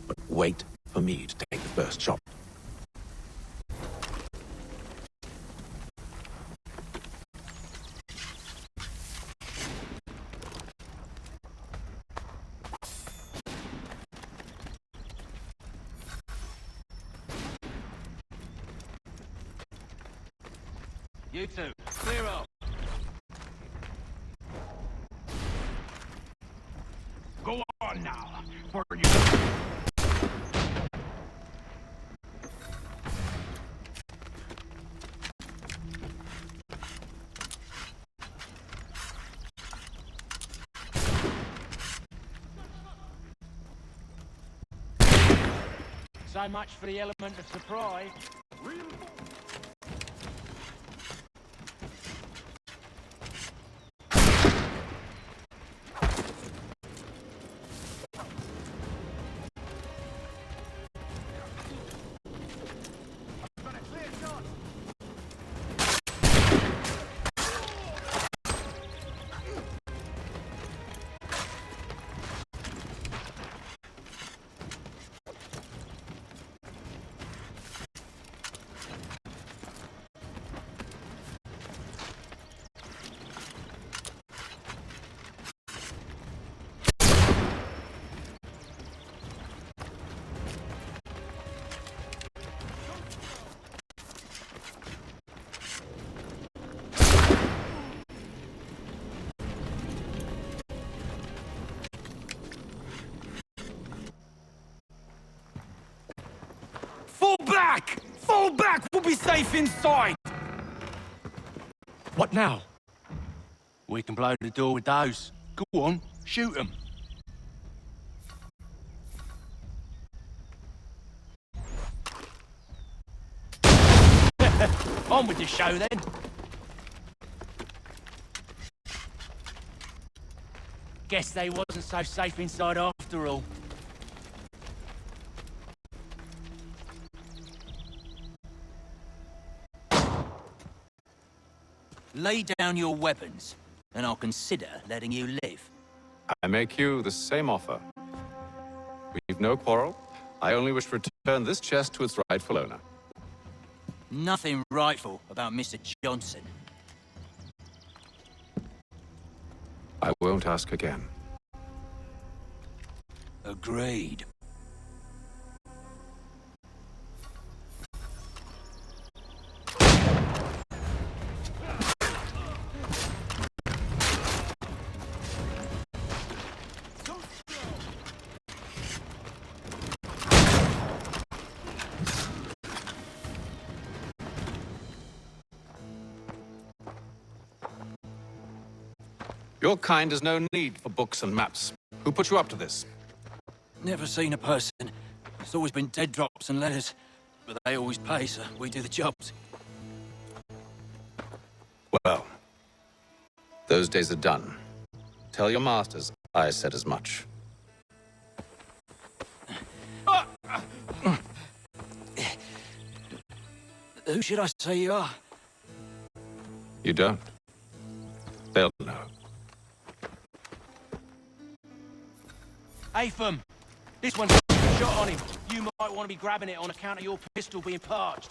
But wait for me to take the first shot. You two, clear up. Go on now, for you. So much for the element of surprise. Fall back! Fall back! We'll be safe inside! What now? We can blow the door with those. Go on, shoot them. On with the show then. Guess they wasn't so safe inside after all. Lay down your weapons, and I'll consider letting you live. I make you the same offer. We've no quarrel. I only wish to return this chest to its rightful owner. Nothing rightful about Mr. Johnson. I won't ask again. Agreed. Your kind has no need for books and maps. Who put you up to this? Never seen a person. It's always been dead drops and letters. But they always pay, so we do the jobs. Well, those days are done. Tell your masters I said as much. Who should I say you are? You don't. They'll know. Atham, this one's got a shot on him. You might want to be grabbing it on account of your pistol being parched.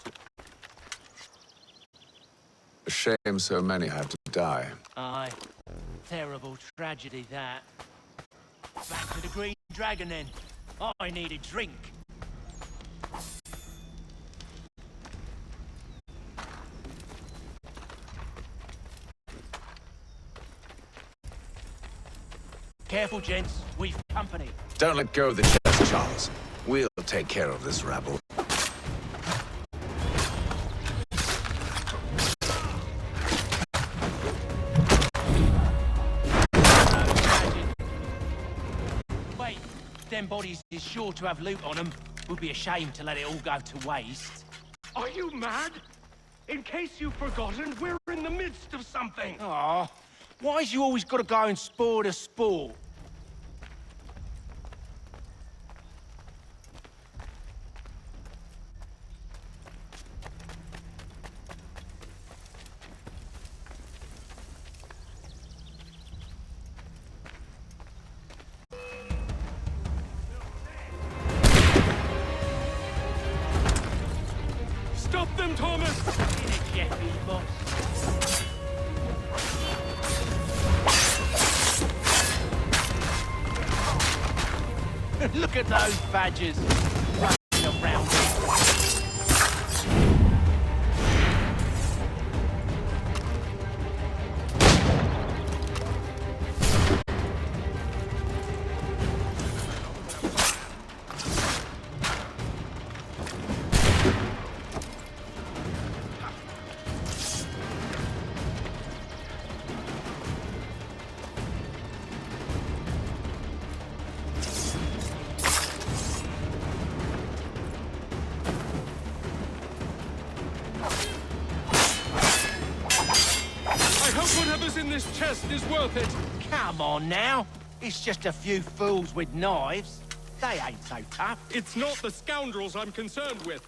A shame so many have to die. Aye. Terrible tragedy, that. Back to the Green Dragon, then. I need a drink. Careful, gents. We've company. Don't let go of the chest, Charles. We'll take care of this rabble. Wait, them bodies is sure to have loot on them. Would be a shame to let it all go to waste. Are you mad? In case you've forgotten, we're in the midst of something. Aw, why's you always gotta go and spoil the sport? Stop them, Thomas! In it, Jeffy, boss. Look at those badgers running around. I hope whatever's in this chest is worth it. Come on now. It's just a few fools with knives. They ain't so tough. It's not the scoundrels I'm concerned with.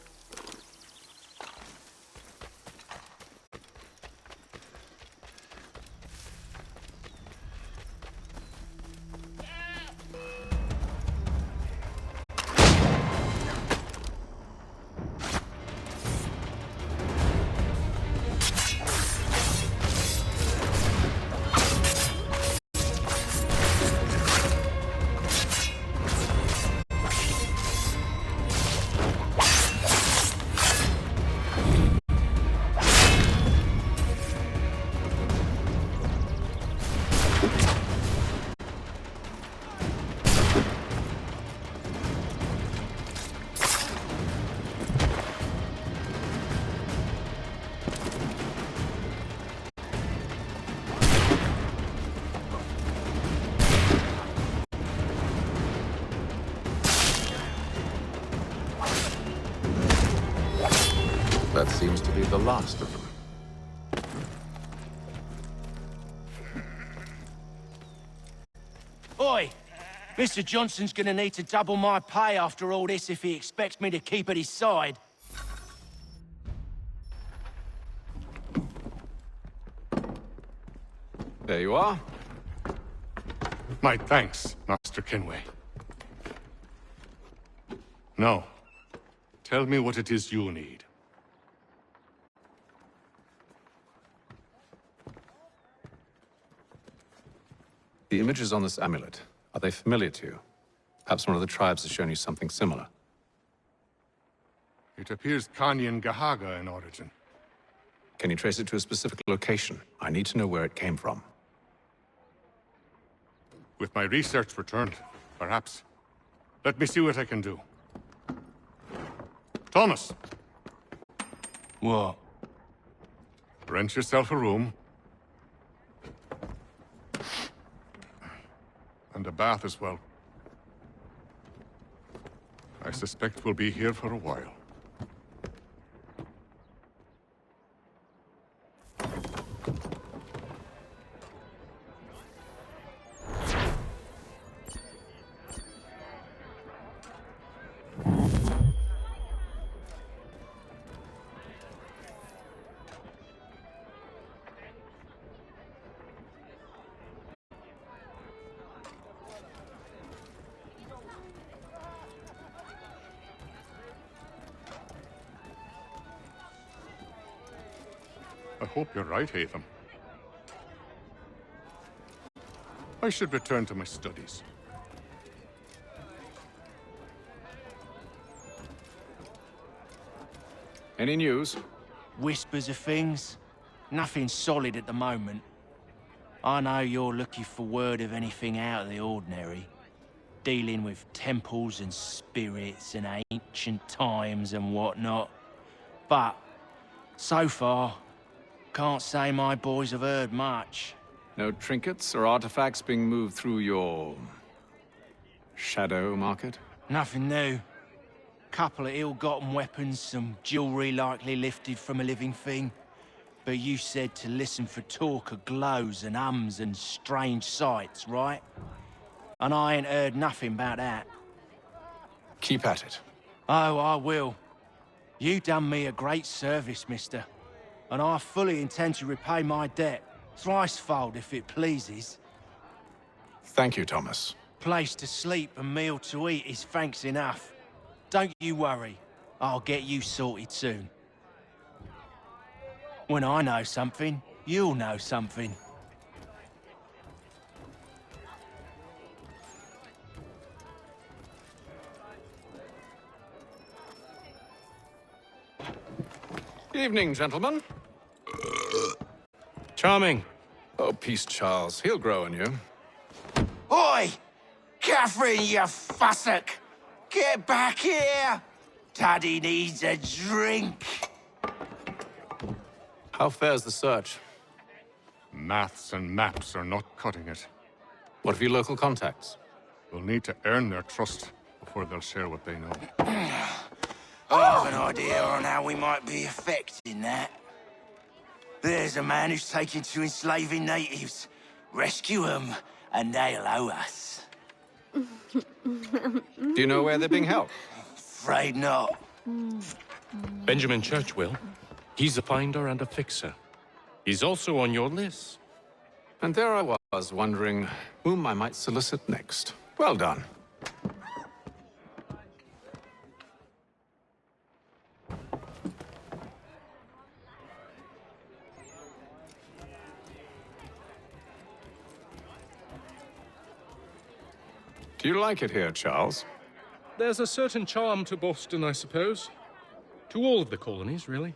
That seems to be the last of them. Oi! Mr. Johnson's gonna need to double my pay after all this if he expects me to keep at his side. There you are. My thanks, Master Kenway. Now, tell me what it is you need. The images on this amulet, are they familiar to you? Perhaps one of the tribes has shown you something similar. It appears Kanyan Gahaga in origin. Can you trace it to a specific location? I need to know where it came from. With my research returned, perhaps. Let me see what I can do. Thomas! What? Rent yourself a room. And a bath as well. I suspect we'll be here for a while. I hope you're right, Hatham. I should return to my studies. Any news? Whispers of things. Nothing solid at the moment. I know you're looking for word of anything out of the ordinary. dealing with temples and spirits and ancient times and whatnot. But, so far, can't say my boys have heard much. No trinkets or artifacts being moved through your... shadow market? Nothing new. Couple of ill-gotten weapons, some jewelry likely lifted from a living thing. But you said to listen for talk of glows and ums and strange sights, right? And I ain't heard nothing about that. Keep at it. Oh, I will. You done me a great service, mister. And I fully intend to repay my debt. Thricefold, if it pleases. Thank you, Thomas. Place to sleep and meal to eat is thanks enough. Don't you worry. I'll get you sorted soon. When I know something, you'll know something. Evening, gentlemen. Charming. Oh, peace, Charles. He'll grow on you. Oi! Catherine, you fussock! Get back here! Daddy needs a drink! How fares the search? Maths and maps are not cutting it. What of your local contacts? We'll need to earn their trust before they'll share what they know. I have an idea on how we might be affecting that. There's a man who's taken to enslaving natives. Rescue them, and they'll owe us. Do you know where they're being held? Afraid not. Benjamin Church will. He's a finder and a fixer. He's also on your list. And there I was, wondering whom I might solicit next. Well done. Do you like it here, Charles? There's a certain charm to Boston, I suppose. To all of the colonies, really.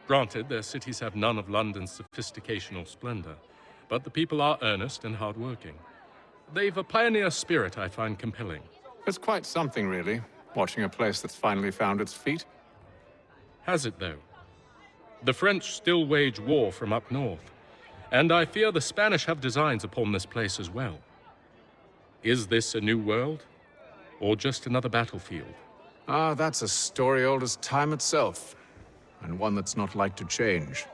Granted, their cities have none of London's sophistication or splendor, but the people are earnest and hardworking. They've a pioneer spirit I find compelling. It's quite something, really, watching a place that's finally found its feet. Has it, though? The French still wage war from up north, and I fear the Spanish have designs upon this place as well. Is this a new world, or just another battlefield? Ah, that's a story old as time itself, and one that's not like to change.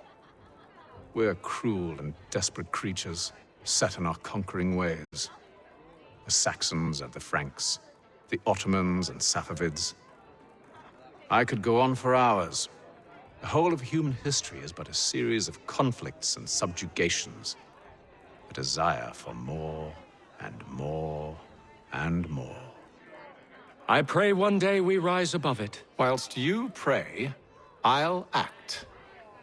We're cruel and desperate creatures, set in our conquering ways. The Saxons and the Franks, the Ottomans and Safavids. I could go on for hours. The whole of human history is but a series of conflicts and subjugations. A desire for more and more and more. I pray one day we rise above it. Whilst you pray, I'll act.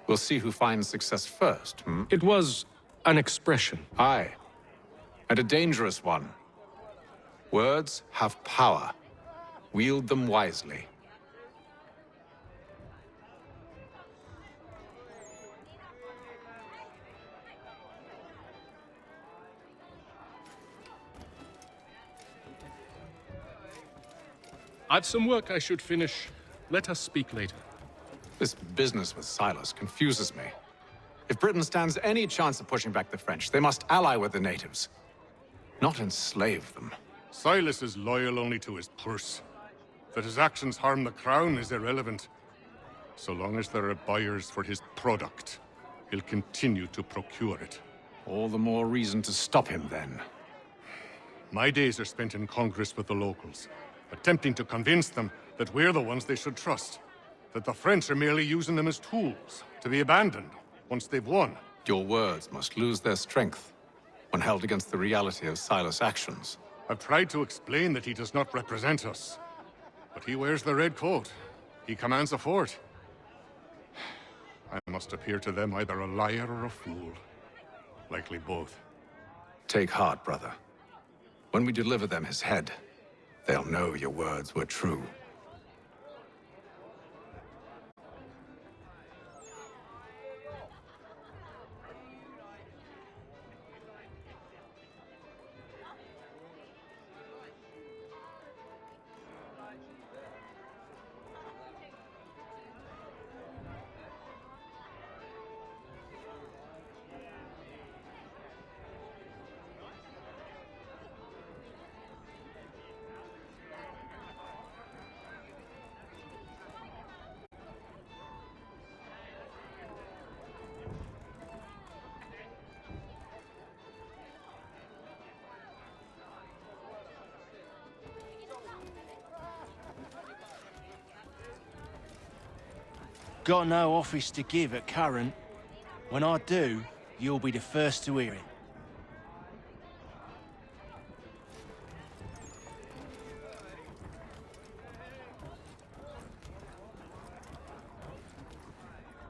We'll see who finds success first, hmm? It was an expression. Aye, and a dangerous one. Words have power. Wield them wisely. I've some work I should finish. Let us speak later. This business with Silas confuses me. If Britain stands any chance of pushing back the French, they must ally with the natives, not enslave them. Silas is loyal only to his purse. That his actions harm the crown is irrelevant. So long as there are buyers for his product, he'll continue to procure it. All the more reason to stop him, then. My days are spent in Congress with the locals, attempting to convince them that we're the ones they should trust. That the French are merely using them as tools, to be abandoned once they've won. Your words must lose their strength when held against the reality of Silas' actions. I've tried to explain that he does not represent us. But he wears the red coat. He commands a fort. I must appear to them either a liar or a fool. Likely both. Take heart, brother. When we deliver them his head, they'll know your words were true. Got no office to give at current. When I do, you'll be the first to hear it.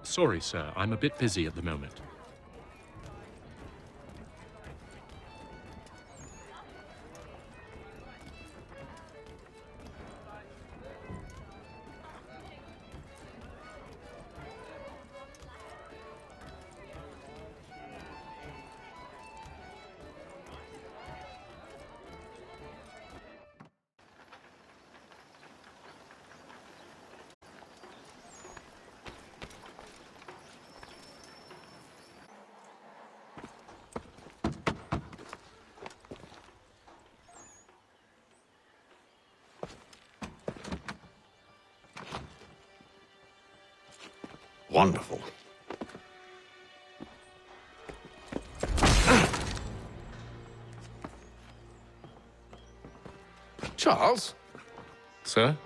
Sorry, sir. I'm a bit busy at the moment. Wonderful. Charles? Sir?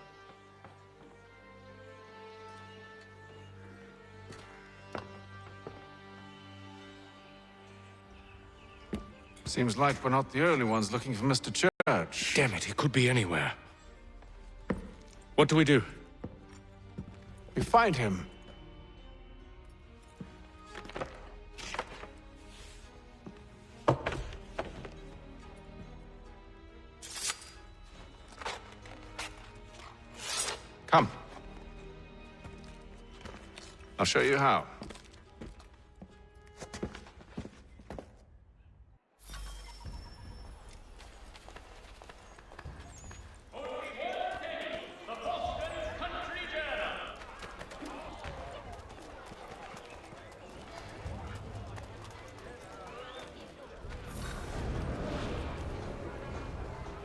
Seems like we're not the only ones looking for Mr. Church. Damn it, he could be anywhere. What do we do? We find him. Come. I'll show you how.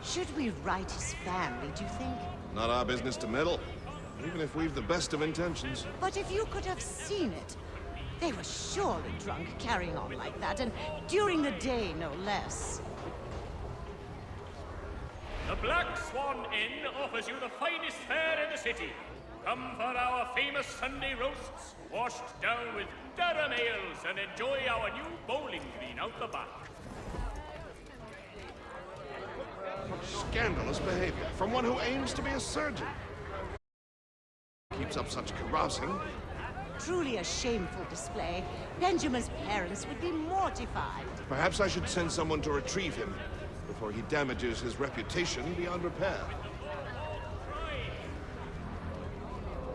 Should we write his family, do you think? Not our business to meddle, even if we've the best of intentions. But if you could have seen it, they were surely drunk carrying on like that, and during the day, no less. The Black Swan Inn offers you the finest fare in the city. Come for our famous Sunday roasts, washed down with Durham ales, and enjoy our new bowling green out the back. Scandalous behavior from one who aims to be a surgeon. Keeps up such carousing. Truly a shameful display. Benjamin's parents would be mortified. Perhaps I should send someone to retrieve him before he damages his reputation beyond repair.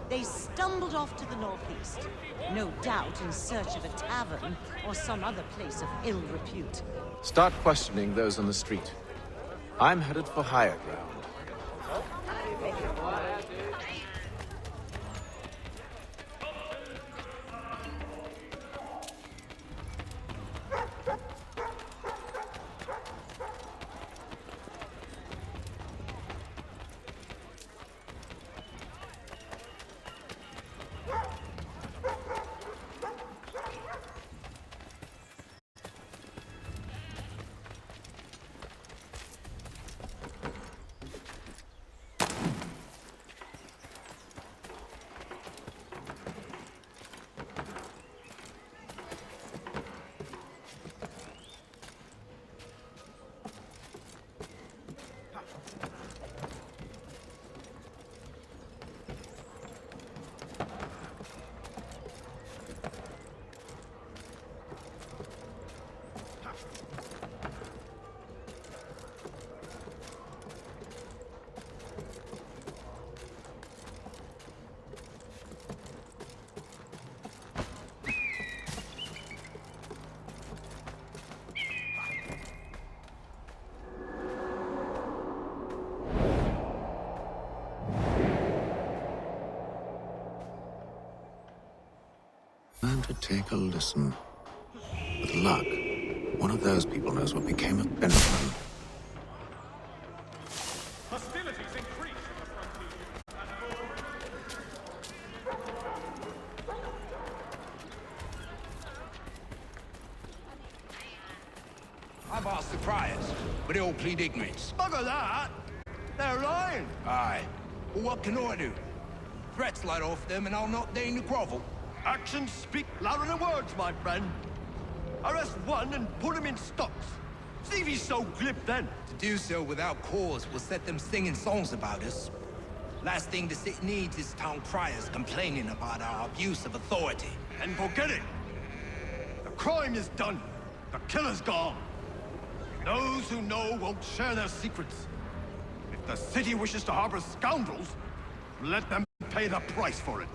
They stumbled off to the northeast, no doubt in search of a tavern or some other place of ill repute. Start questioning those on the street. I'm headed for higher ground. Time to take a listen. With luck, one of those people knows what became of Benjamin. Hostilities increase in the frontier. I've asked the priors, but they all plead ignorance. Bugger that! They're lying. Aye. Well, what can I do? Threats light off them and I'll not deign to grovel. Actions speak louder than words, my friend. Arrest one and put him in stocks. See if he's so glib then. To do so without cause will set them singing songs about us. Last thing the city needs is town criers complaining about our abuse of authority. And forget it. The crime is done. The killer's gone. Those who know won't share their secrets. If the city wishes to harbor scoundrels, let them pay the price for it.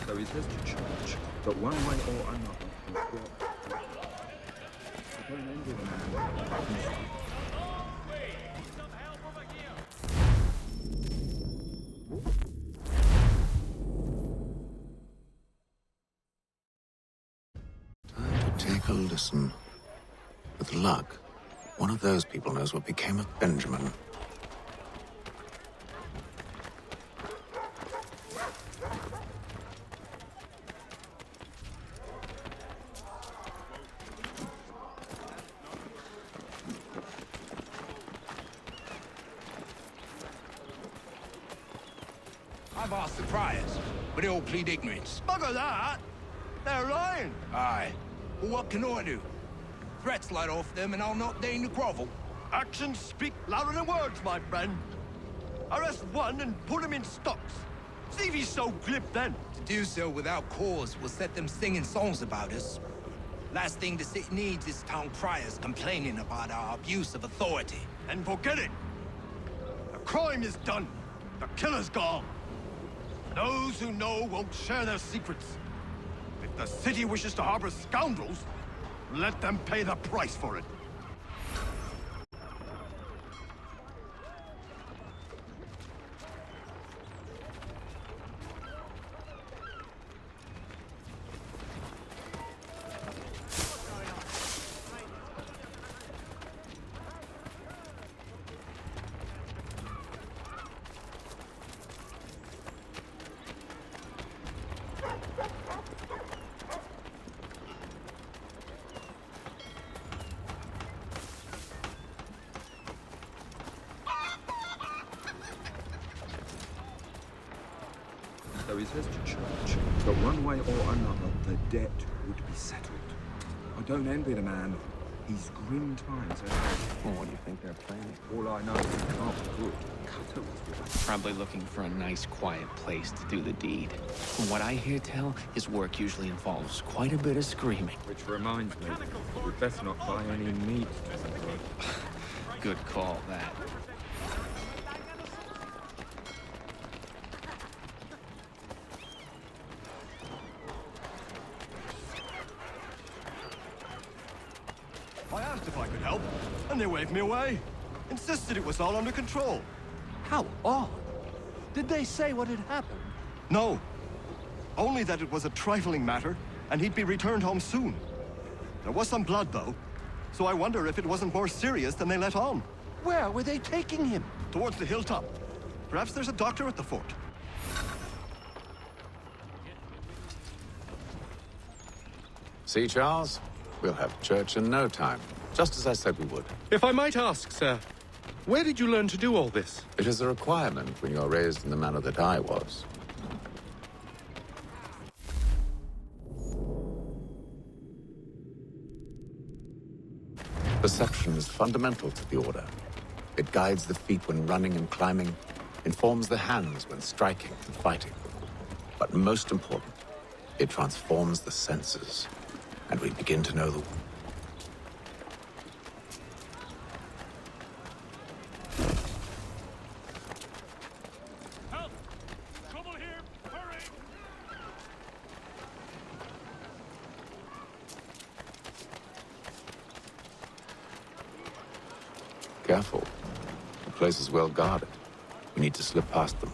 So he says to church, but one way or another, he's got... I don't envy the man. Time to take a listen. With luck, one of those people knows what became of Benjamin. I've asked the criers, but they all plead ignorance. Bugger that! They're lying! Aye. Well, what can I do? Threats light off them and I'll not deign to grovel. Actions speak louder than words, my friend. Arrest one and put him in stocks. See if he's so glib then. To do so without cause will set them singing songs about us. Last thing the city needs is town criers complaining about our abuse of authority. And forget it! The crime is done. The killer's gone. Those who know won't share their secrets. If the city wishes to harbor scoundrels, let them pay the price for it. So he says to church, but one way or another, the debt would be settled. I don't envy the man. He's grim times ahead. Well, what do you think they're planning? All I know is he can't be good. Cutter was with him. Probably looking for a nice, quiet place to do the deed. From what I hear tell, his work usually involves quite a bit of screaming. Which reminds me, we'd better not buy any meat tomorrow. Good call, that. I asked if I could help, and they waved me away. Insisted it was all under control. How odd. Did they say what had happened? No. Only that it was a trifling matter, and he'd be returned home soon. There was some blood, though, so I wonder if it wasn't more serious than they let on. Where were they taking him? Towards the hilltop. Perhaps there's a doctor at the fort. See, Charles? We'll have church in no time, just as I said we would. If I might ask, sir, where did you learn to do all this? It is a requirement when you're raised in the manner that I was. Perception is fundamental to the Order. It guides the feet when running and climbing, informs the hands when striking and fighting. But most important, it transforms the senses, and we begin to know the world. Help! Trouble here! Hurry! Careful. The place is well guarded. We need to slip past them.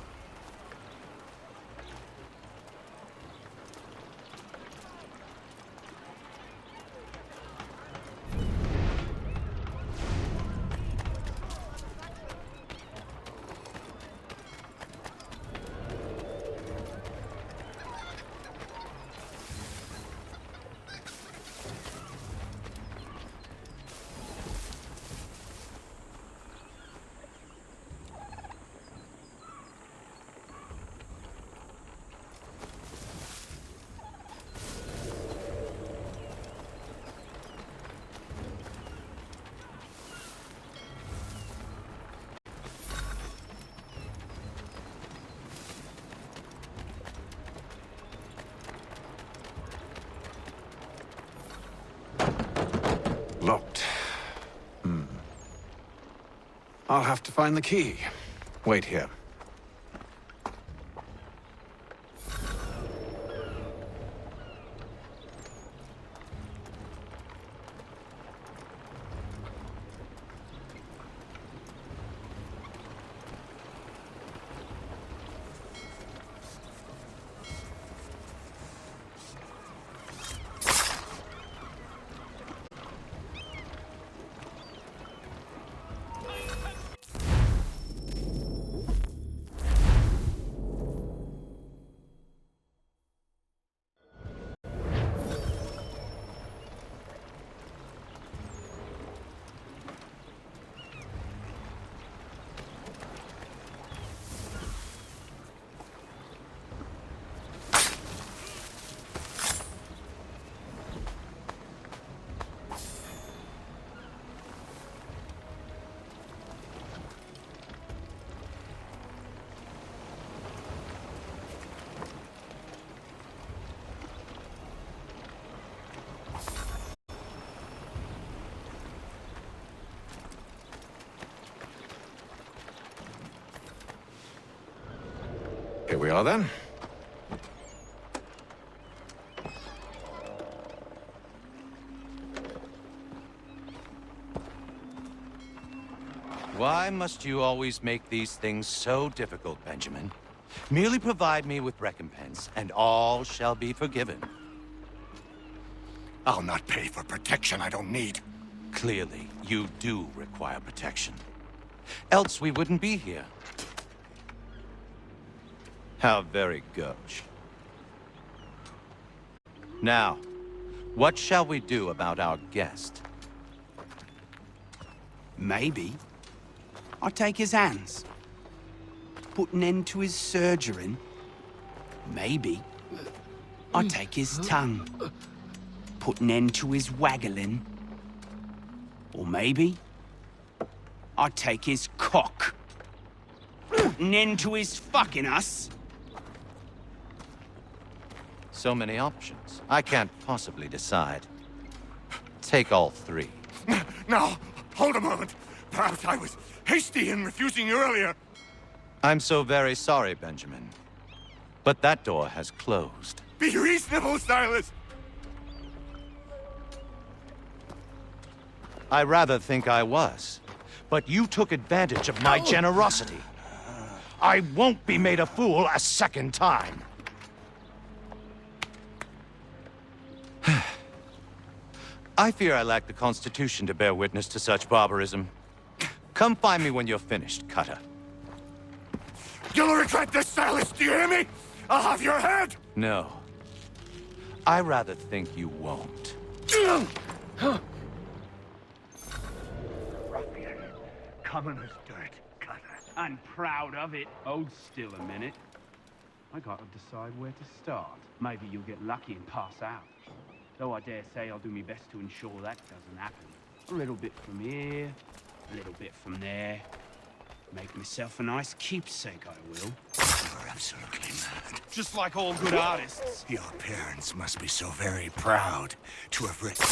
Locked. I'll have to find the key. Wait here. Here we are, then. Why must you always make these things so difficult, Benjamin? Merely provide me with recompense, and all shall be forgiven. I'll not pay for protection I don't need. Clearly, you do require protection. Else we wouldn't be here. How very gauche. Now, what shall we do about our guest? Maybe I take his hands, put an end to his surgering. Maybe I take his tongue, put an end to his waggling. Or maybe I take his cock, put an end to his fucking us. So many options. I can't possibly decide. Take all three. Now, hold a moment. Perhaps I was hasty in refusing you earlier. I'm so very sorry, Benjamin. But that door has closed. Be reasonable, Silas. I rather think I was. But you took advantage of my generosity. I won't be made a fool a second time. I fear I lack the constitution to bear witness to such barbarism. Come find me when you're finished, Cutter. You'll regret this, Silas, do you hear me? I'll have your head! No. I rather think you won't. Ruffian, commoners dirt, Cutter. And proud of it. Hold still a minute. I gotta decide where to start. Maybe you'll get lucky and pass out. Though I dare say I'll do my best to ensure that doesn't happen. A little bit from here, a little bit from there. Make myself a nice keepsake, I will. You're absolutely mad. Just like all good artists. Your parents must be so very proud to have written...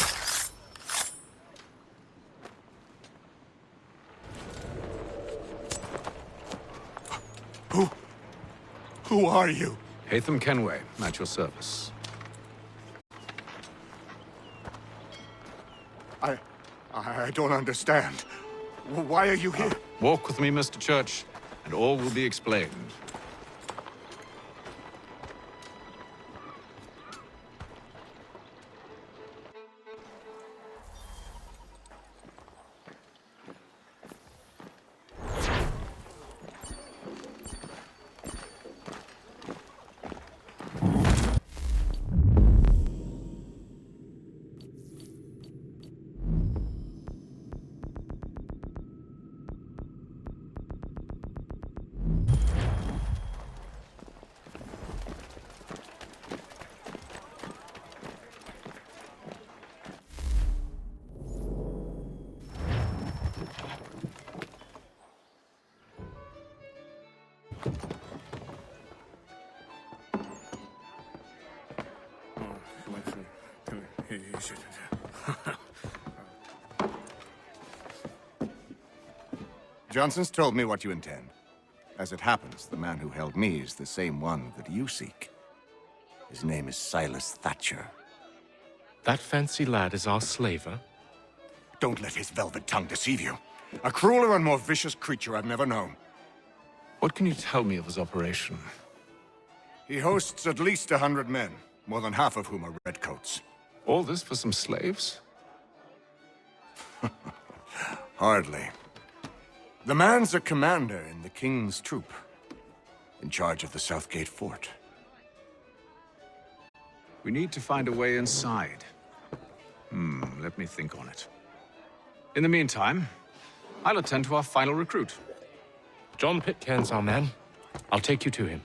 Who are you? Hatham Kenway, at your service. I don't understand. Why are you here? Walk with me, Mr. Church, and all will be explained. Johnson's told me what you intend. As it happens, the man who held me is the same one that you seek. His name is Silas Thatcher. That fancy lad is our slaver? Don't let his velvet tongue deceive you. A crueler and more vicious creature I've never known. What can you tell me of his operation? He hosts at least 100 men, more than half of whom are redcoats. All this for some slaves? Hardly. The man's a commander in the King's troop, in charge of the Southgate Fort. We need to find a way inside. Let me think on it. In the meantime, I'll attend to our final recruit. John Pitcairn's our man. I'll take you to him.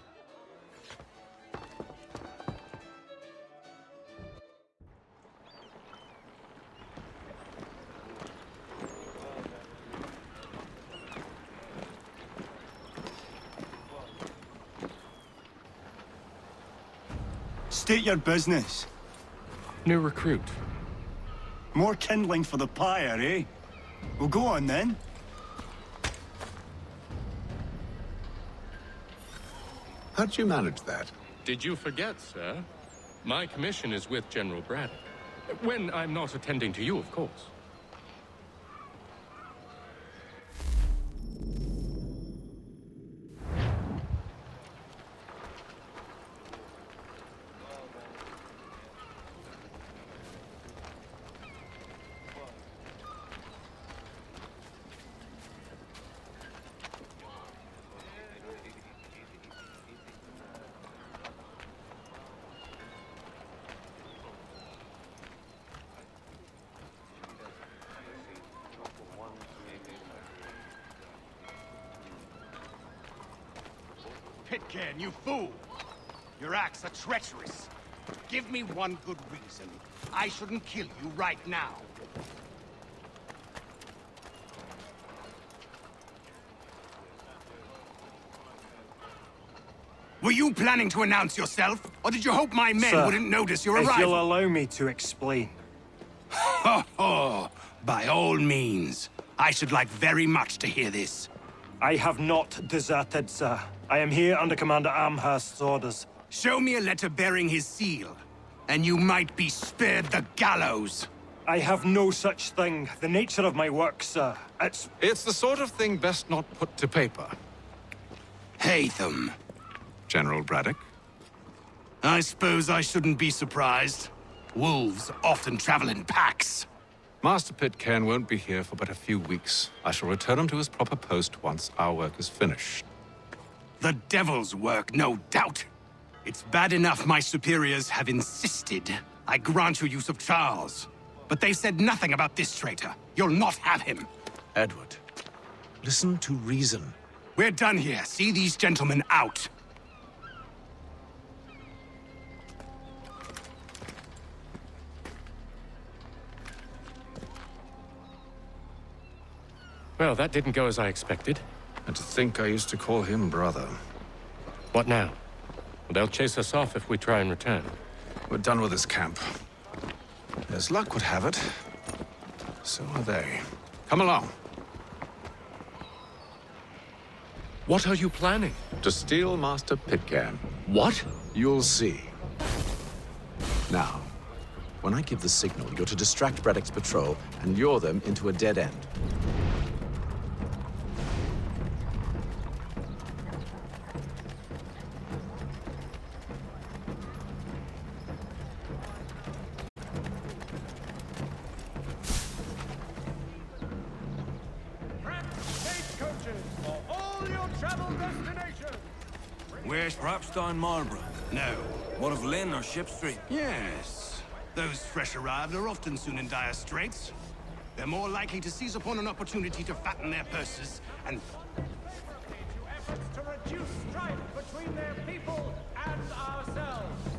State your business. New recruit. More kindling for the pyre, eh? Well, go on then. How'd you manage that? Did you forget, sir? My commission is with General Braddock. When I'm not attending to you, of course. Pitcairn, you fool! Your acts are treacherous. Give me one good reason I shouldn't kill you right now. Were you planning to announce yourself, or did you hope my men wouldn't notice your arrival? If you'll allow me to explain. Ho ho! By all means. I should like very much to hear this. I have not deserted, sir. I am here under Commander Amherst's orders. Show me a letter bearing his seal, and you might be spared the gallows. I have no such thing. The nature of my work, sir, It's the sort of thing best not put to paper. Hatham. General Braddock? I suppose I shouldn't be surprised. Wolves often travel in packs. Master Pitcairn won't be here for but a few weeks. I shall return him to his proper post once our work is finished. The devil's work, no doubt. It's bad enough my superiors have insisted I grant you use of Charles. But they said nothing about this traitor. You'll not have him. Edward, listen to reason. We're done here. See these gentlemen out. Well, that didn't go as I expected. And to think I used to call him brother. What now? They'll chase us off if we try and return. We're done with this camp. As luck would have it, so are they. Come along. What are you planning? To steal Master Pitcairn. What? You'll see. Now, when I give the signal, you're to distract Braddock's patrol and lure them into a dead end. West? Perhaps down Marlborough? No. What of Lynn or Ship Street? Yes. Those fresh arrived are often soon in dire straits. They're more likely to seize upon an opportunity to fatten their purses and... Efforts to reduce strife between their people and ourselves.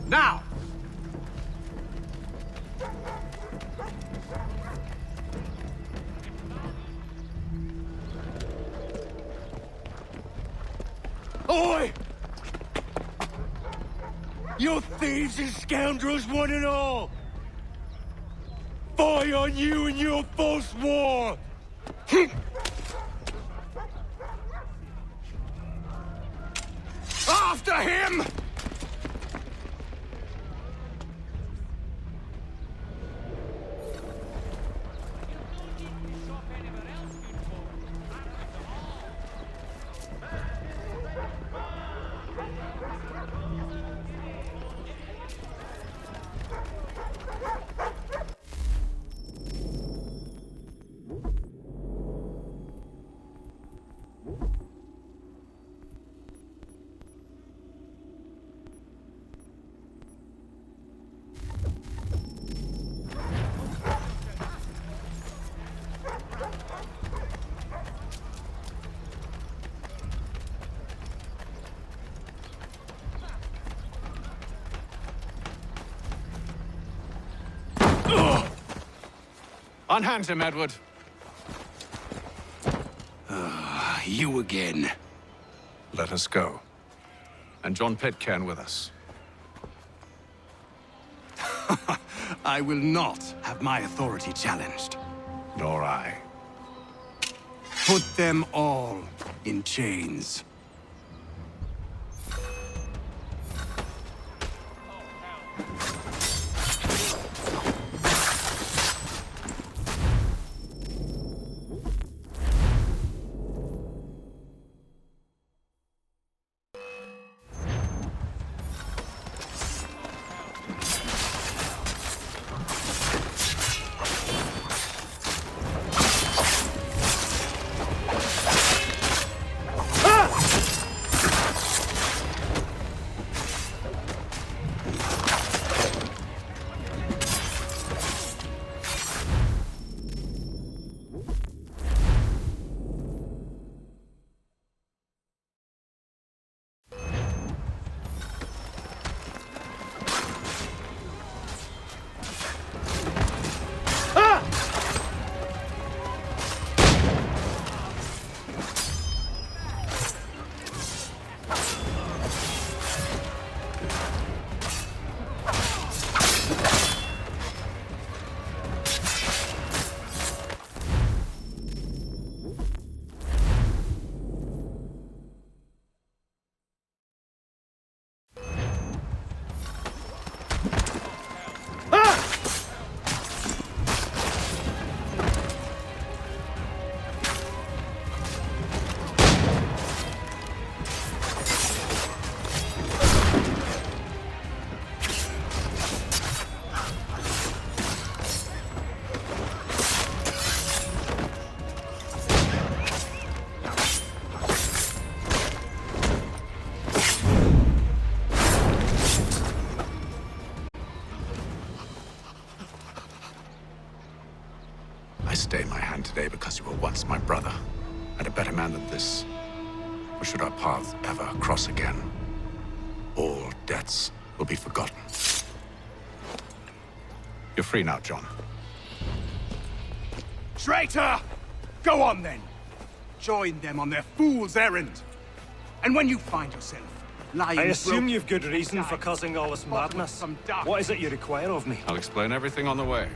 Now! Oi! You thieves and scoundrels, one and all! Fie on you and your false war! After him! Unhand him, Edward. You again. Let us go. And John Pitcairn with us. I will not have my authority challenged. Nor I. Put them all in chains. I stay my hand today because you were once my brother, and a better man than this. For should our paths ever cross again, all debts will be forgotten. You're free now, John. Traitor! Go on then. Join them on their fool's errand. And when you find yourself lying... I assume you've good reason for causing all this madness. What is it you require of me? I'll explain everything on the way.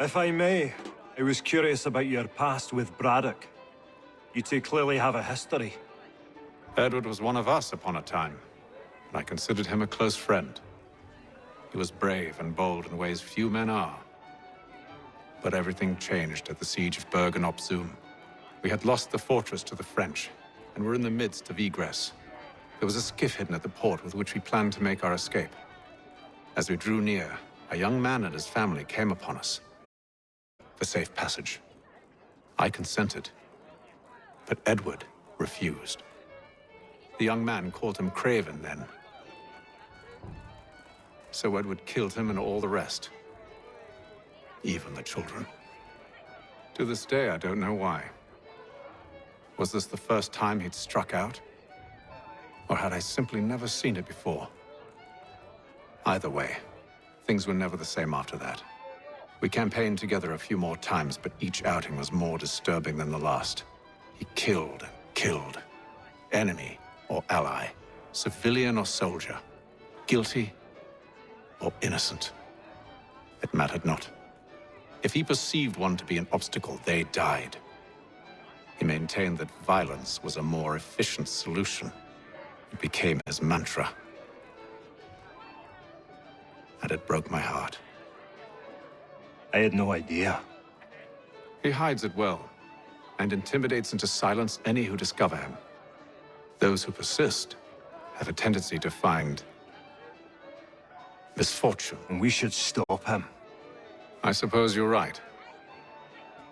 If I may, I was curious about your past with Braddock. You two clearly have a history. Edward was one of us upon a time, and I considered him a close friend. He was brave and bold in ways few men are. But everything changed at the siege of Bergen-op-Zoom. We had lost the fortress to the French, and were in the midst of egress. There was a skiff hidden at the port with which we planned to make our escape. As we drew near, a young man and his family came upon us. For safe passage. I consented, but Edward refused. The young man called him Craven then. So Edward killed him and all the rest. Even the children. To this day, I don't know why. Was this the first time he'd struck out? Or had I simply never seen it before? Either way, things were never the same after that. We campaigned together a few more times, but each outing was more disturbing than the last. He killed and killed. Enemy or ally, civilian or soldier, guilty or innocent. It mattered not. If he perceived one to be an obstacle, they died. He maintained that violence was a more efficient solution. It became his mantra. And it broke my heart. I had no idea. He hides it well, and intimidates into silence any who discover him. Those who persist have a tendency to find misfortune. And we should stop him. I suppose you're right.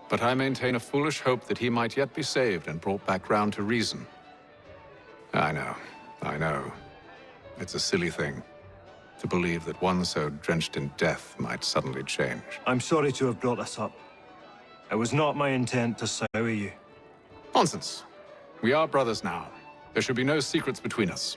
But I maintain a foolish hope that he might yet be saved and brought back round to reason. I know. It's a silly thing to believe that one so drenched in death might suddenly change. I'm sorry to have brought this up. It was not my intent to sour you. Nonsense. We are brothers now. There should be no secrets between us.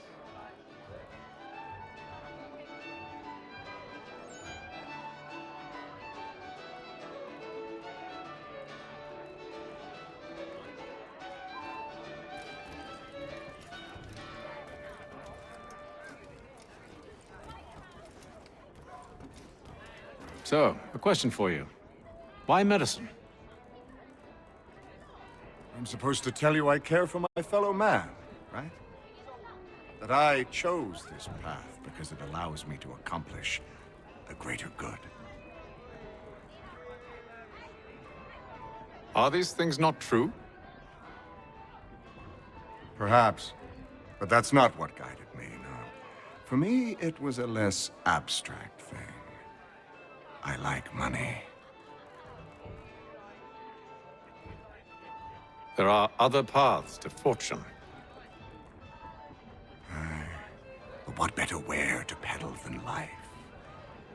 So, a question for you. Why medicine? I'm supposed to tell you I care for my fellow man, right? That I chose this path because it allows me to accomplish the greater good. Are these things not true? Perhaps. But that's not what guided me, no. For me, it was a less abstract thing. I like money. There are other paths to fortune. But what better ware to peddle than life?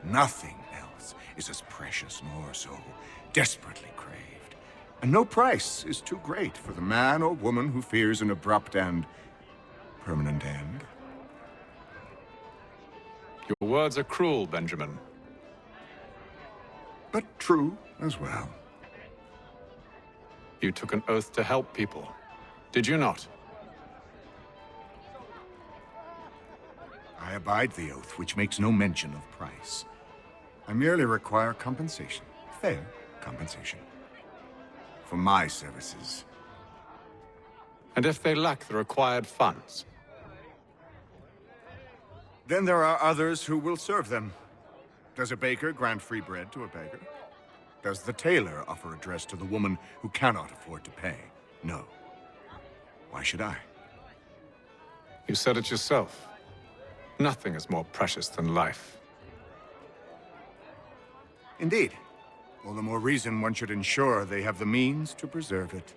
Nothing else is as precious nor so desperately craved. And no price is too great for the man or woman who fears an abrupt and permanent end. Your words are cruel, Benjamin. but true as well. You took an oath to help people, did you not? I abide the oath, which makes no mention of price. I merely require compensation, fair compensation, for my services. And if they lack the required funds? Then there are others who will serve them. Does a baker grant free bread to a beggar? Does the tailor offer a dress to the woman who cannot afford to pay? No. Why should I? You said it yourself. Nothing is more precious than life. Indeed. All the more reason one should ensure they have the means to preserve it.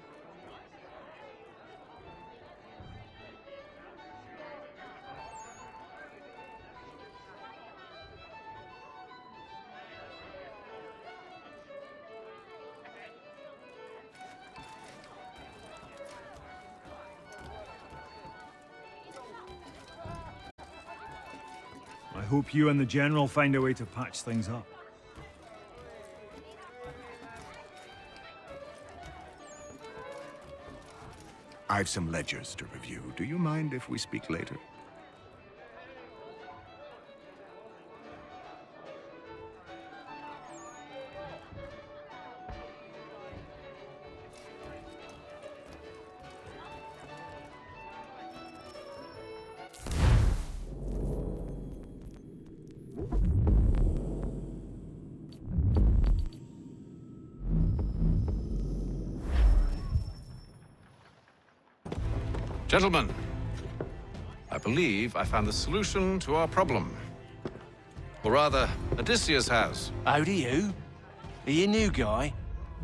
I hope you and the General find a way to patch things up. I've some ledgers to review. Do you mind if we speak later? Gentlemen, I believe I found the solution to our problem. Or rather, Odysseus has. Oh, do you? Are you a new guy?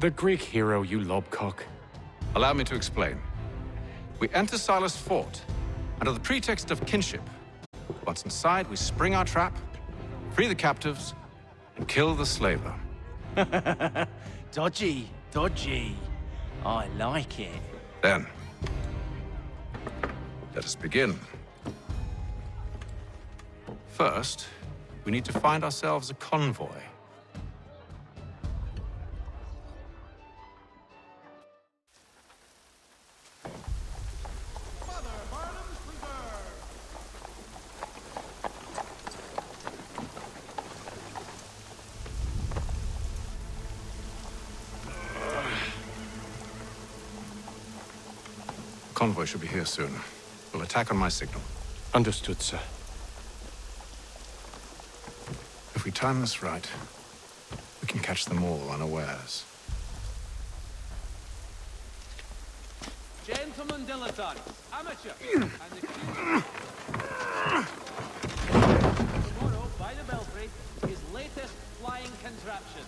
The Greek hero, you lobcock. Allow me to explain. We enter Silas' fort under the pretext of kinship. Once inside, we spring our trap, free the captives, and kill the slaver. Dodgy, dodgy. I like it. Then, let us begin. First, we need to find ourselves a convoy. Convoy should be here soon. We'll attack on my signal. Understood, sir. If we time this right, we can catch them all unawares. Gentlemen dilettantes, amateur, and the tomorrow, by the Belfry, his latest flying contraption.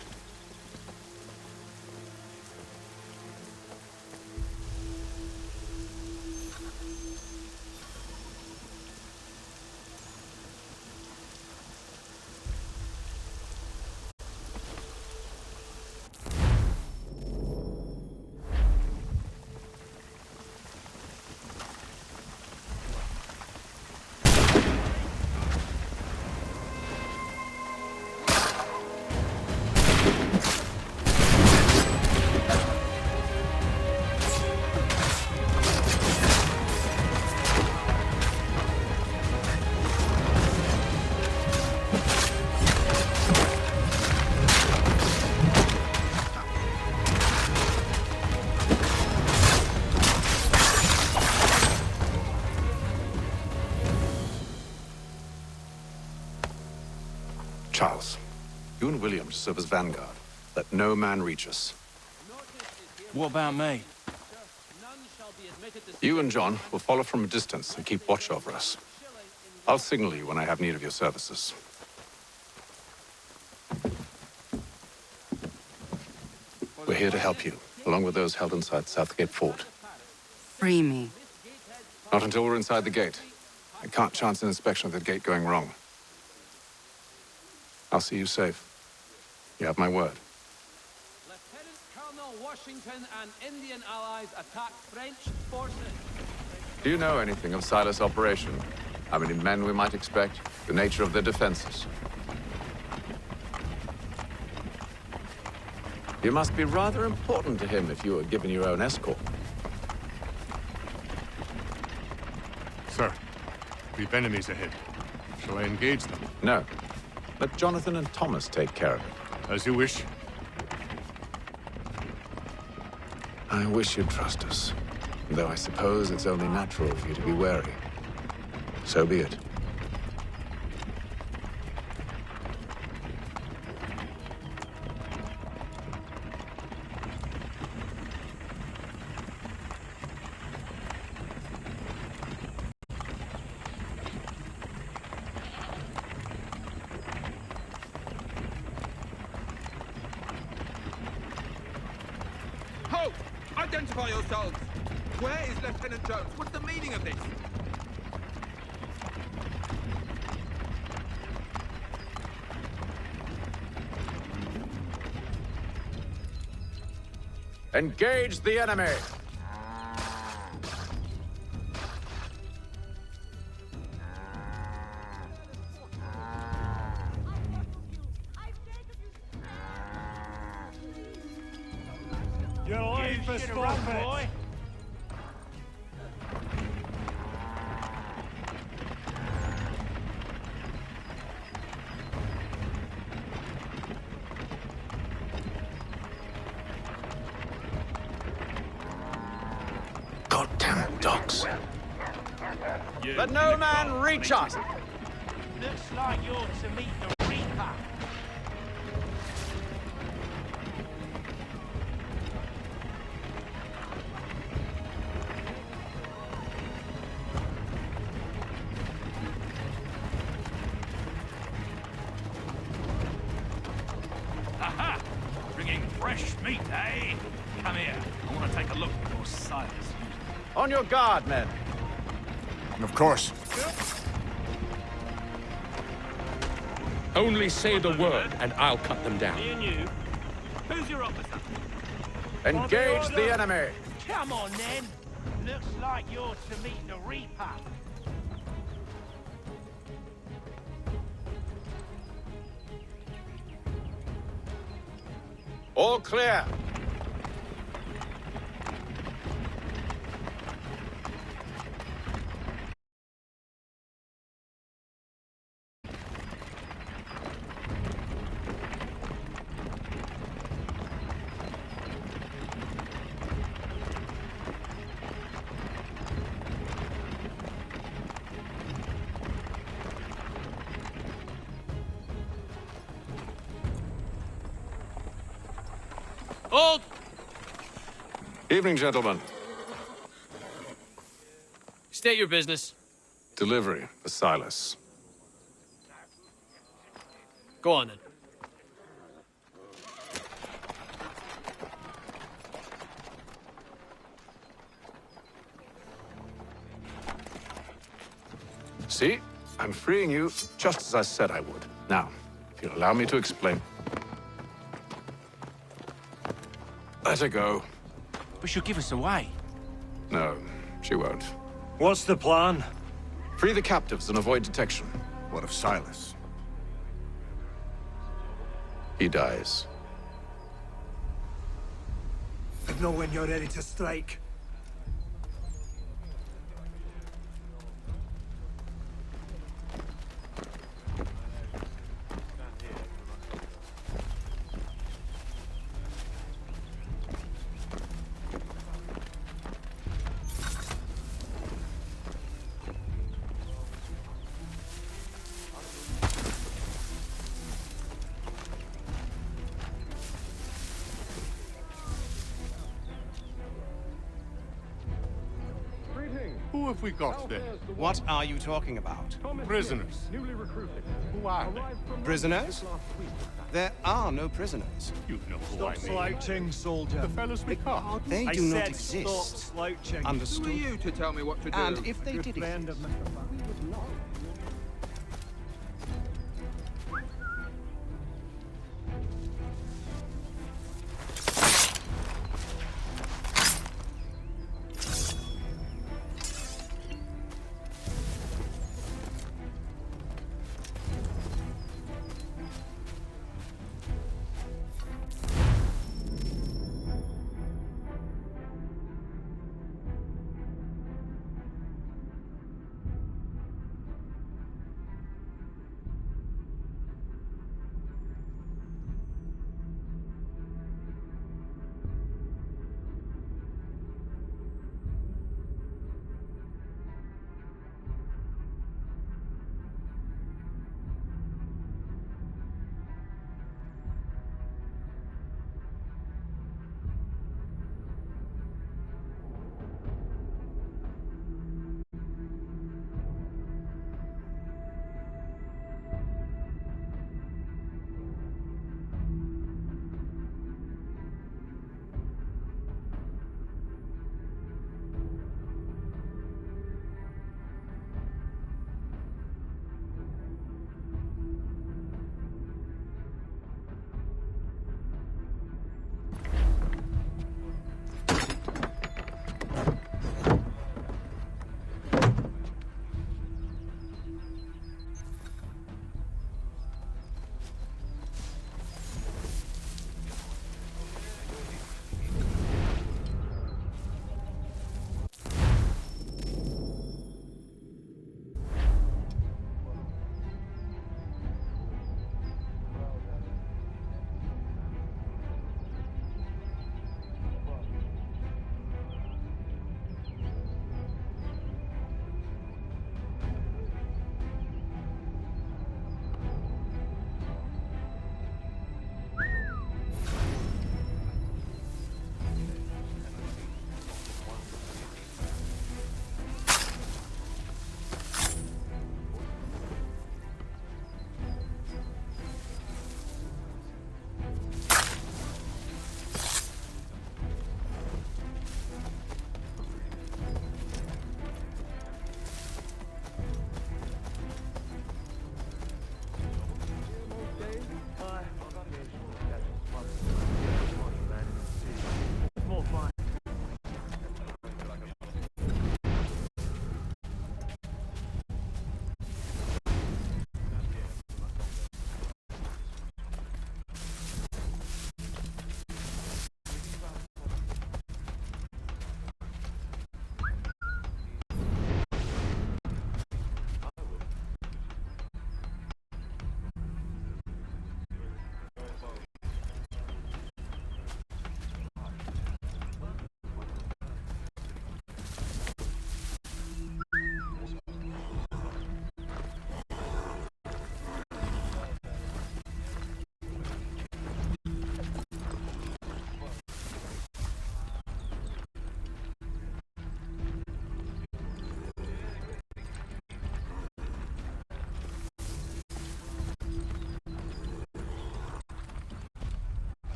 Charles, you and William serve as vanguard. Let no man reach us. What about me? You and John will follow from a distance and keep watch over us. I'll signal you when I have need of your services. We're here to help you, along with those held inside Southgate Fort. Free me. Not until we're inside the gate. I can't chance an inspection of the gate going wrong. I'll see you safe. You have my word. Lieutenant Colonel Washington and Indian allies attack French forces. Do you know anything of Silas' operation? How many men we might expect? The nature of their defenses? You must be rather important to him if you were given your own escort. Sir, we've enemies ahead. Shall I engage them? No. Let Jonathan and Thomas take care of it. As you wish. I wish you'd trust us. Though I suppose it's only natural for you to be wary. So be it. Halt! Identify yourselves! Where is Lieutenant Jones? What's the meaning of this? Engage the enemy! Your life is forfeit. Goddamn dogs. Let no man reach us! Looks like you're to meet the Reaper. Aha! Bringing fresh meat, eh? Come here. I want to take a look before Silas. On your guard, men. Of course. Only say the word, and I'll cut them down. Me and you. Who's your officer? Engage the enemy! Come on, then. Looks like you're to meet the Reaper. All clear. Hold! Evening, gentlemen. State your business. Delivery for Silas. Go on, then. See? I'm freeing you just as I said I would. Now, if you'll allow me to explain. Let her go. But she'll give us away. No, she won't. What's the plan? Free the captives and avoid detection. What of Silas? He dies. I know when you're ready to strike. Who have we got there? What are you talking about? Prisoners. Newly recruited. Who are they? Prisoners? There are no prisoners. You know who Stop I mean. slouching, soldier. The fellows we caught. They I do not said exist. stop slouching. Understood? Who are you to tell me what to do? And if they Good did friend exist, of Mr. Fan. we would not.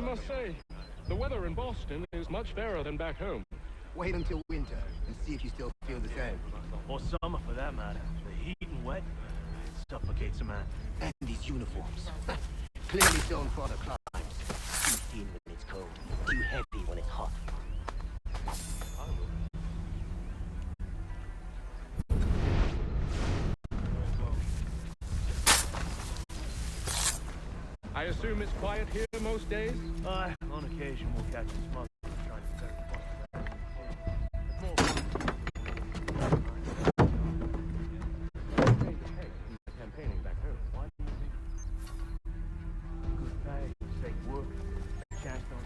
must say, the weather in Boston is much fairer than back home. Wait until winter and see if you still feel the same. Or summer, for that matter. The heat and wet, it suffocates a man. And these uniforms. Clearly shown for other climes. Too thin when it's cold, too heavy when it's hot. I assume it's quiet here most days? On occasion we'll catch a smuggler trying to ferry across campaigning back home. Why do you think? Good pay, safe work, chance on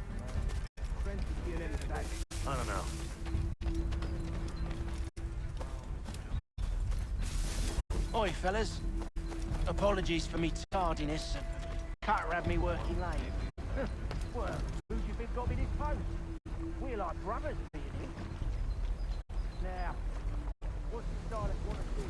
friends to get in sight. I don't know. Oi, fellas. Apologies for me tardiness. Cutter had me working late. Well, who do you think got me this post? We're like brothers, me and him. Now, what's the style that you want to see?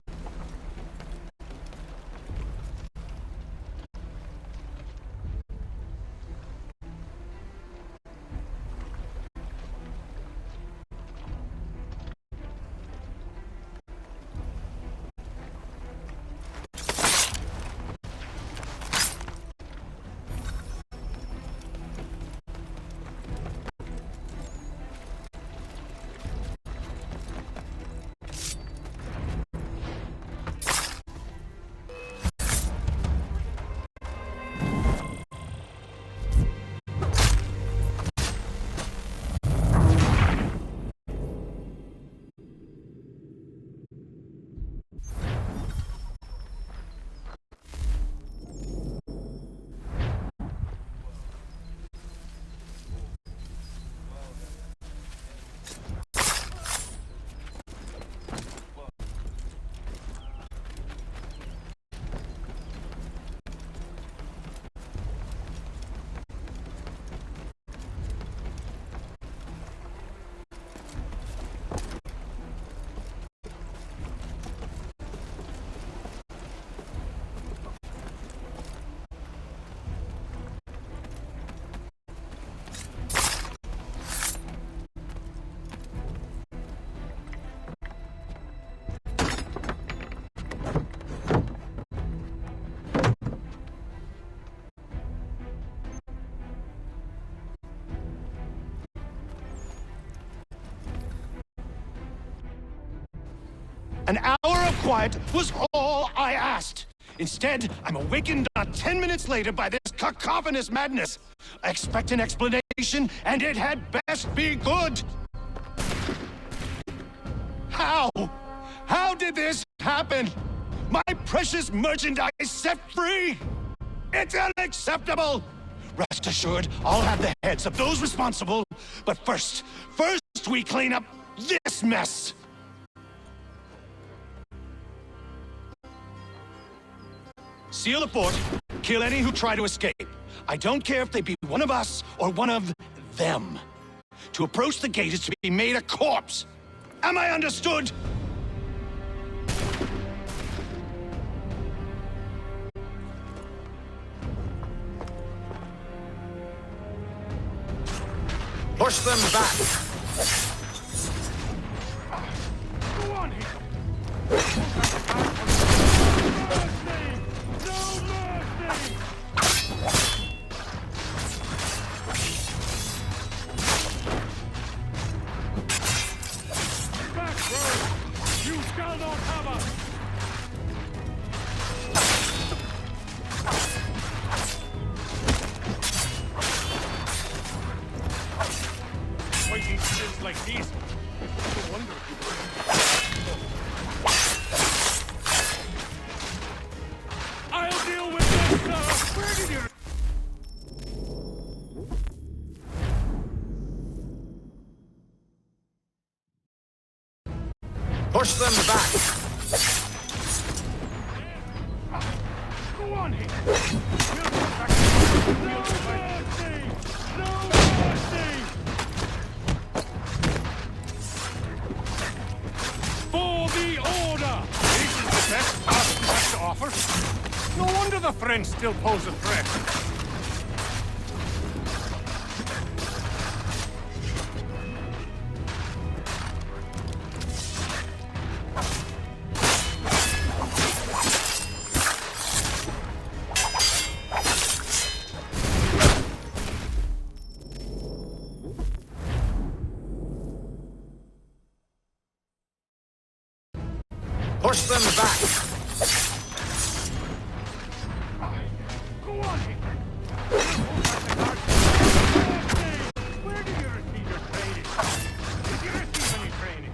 An hour of quiet was all I asked. Instead, I'm awakened not 10 minutes later by this cacophonous madness. I expect an explanation, and it had best be good. How? How did this happen? My precious merchandise set free? It's unacceptable! Rest assured, I'll have the heads of those responsible. But first we clean up this mess. Seal the fort, kill any who try to escape. I don't care if they be one of us or one of them. To approach the gate is to be made a corpse. Am I understood? Push them back. Go on here. Like these. No wonder. I'll deal with this, Where did you... Push them back. Go on here. No mercy! No mercy! For the order! This is the best task you have to offer. No wonder the French still pose a threat. Push them back. Go on, Hickman. Where did you receive your training? Did you receive any training?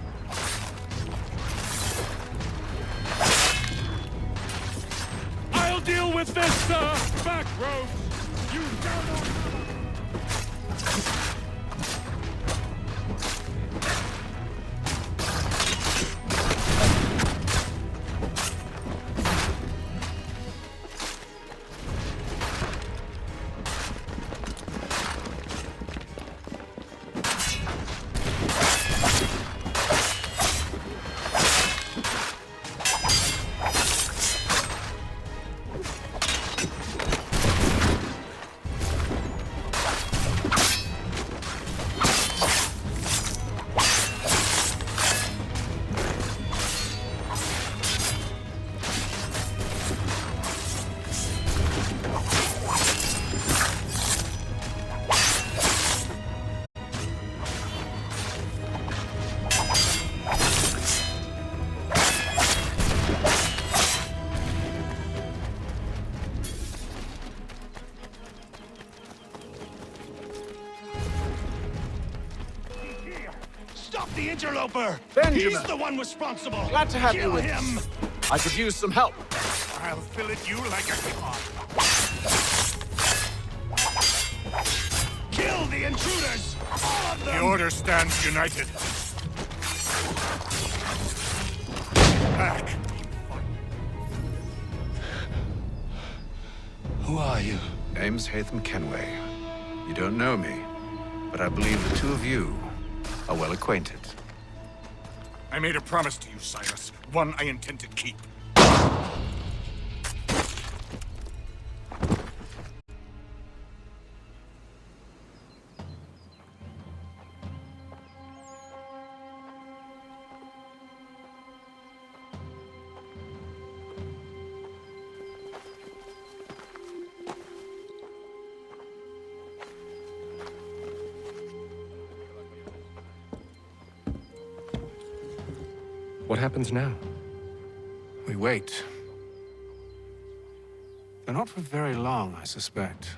I'll deal with this, sir! Back roads! You shall not... Stop the interloper! Benjamin! He's the one responsible! Glad to have Kill you with him! us. I could use some help. I'll fillet you like a cod. Kill the intruders! All of them! The order stands united. Back! Who are you? Name's Hatham Kenway. You don't know me, but I believe the two of you are well acquainted. I made a promise to you, Cyrus. One I intend to keep. What happens now? We wait. They're not for very long, I suspect.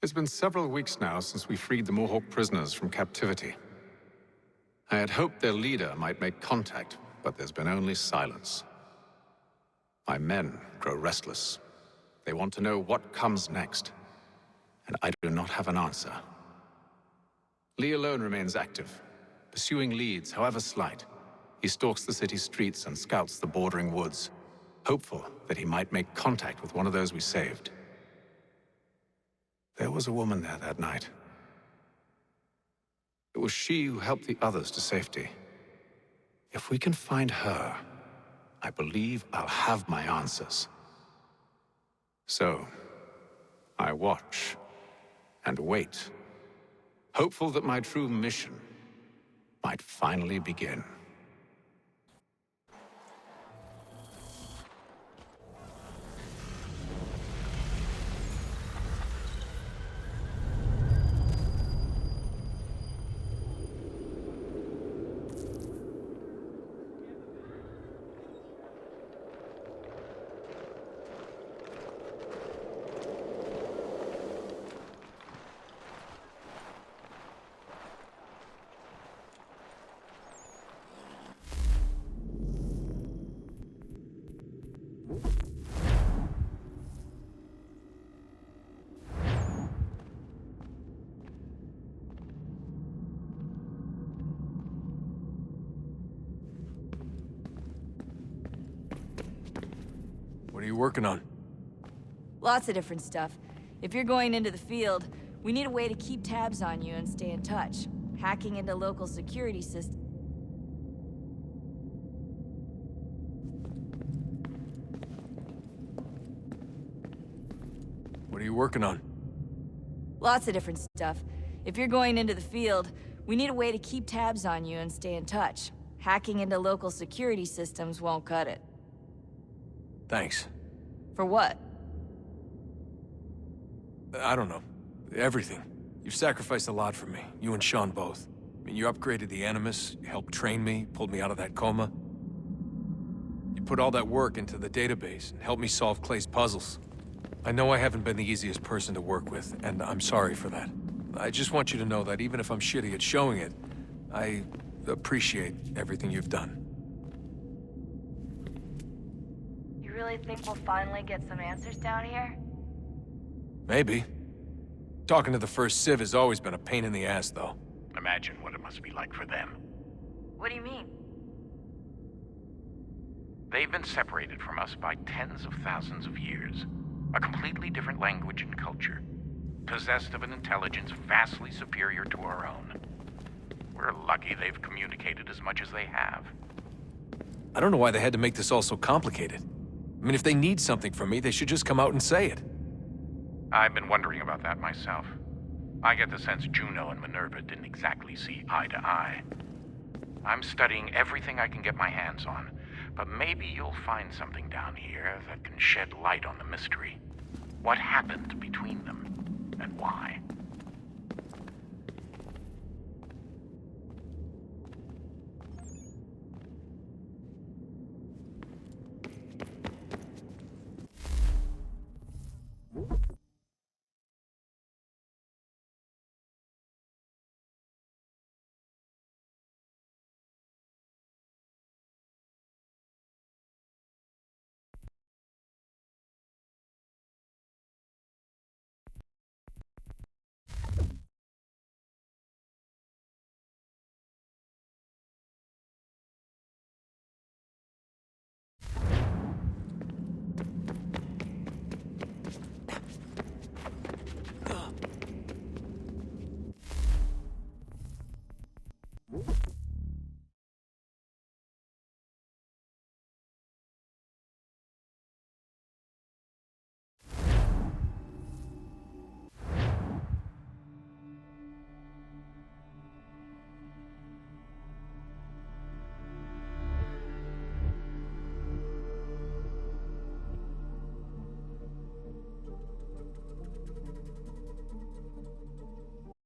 It's been several weeks now since we freed the Mohawk prisoners from captivity. I had hoped their leader might make contact, but there's been only silence. My men grow restless. They want to know what comes next, and I do not have an answer. Lee alone remains active, pursuing leads, however slight. He stalks the city streets and scouts the bordering woods, hopeful that he might make contact with one of those we saved. There was a woman there that night. It was she who helped the others to safety. If we can find her, I believe I'll have my answers. So, I watch and wait, hopeful that my true mission might finally begin. What are you working on? Lots of different stuff. If you're going into the field, we need a way to keep tabs on you and stay in touch. Hacking into local security systems. are you working on? Lots of different stuff. If you're going into the field, we need a way to keep tabs on you and stay in touch. Hacking into local security systems won't cut it. Thanks. For what? I don't know. Everything. You've sacrificed a lot for me. You and Sean both. I mean, you upgraded the Animus, you helped train me, pulled me out of that coma. You put all that work into the database and helped me solve Clay's puzzles. I know I haven't been the easiest person to work with, and I'm sorry for that. I just want you to know that even if I'm shitty at showing it, I appreciate everything you've done. You really think we'll finally get some answers down here? Maybe. Talking to the First Civ has always been a pain in the ass, though. Imagine what it must be like for them. What do you mean? They've been separated from us by tens of thousands of years. A completely different language and culture. Possessed of an intelligence vastly superior to our own. We're lucky they've communicated as much as they have. I don't know why they had to make this all so complicated. I mean, if they need something from me, they should just come out and say it. I've been wondering about that myself. I get the sense Juno and Minerva didn't exactly see eye to eye. I'm studying everything I can get my hands on, but maybe you'll find something down here that can shed light on the mystery. What happened between them, and why?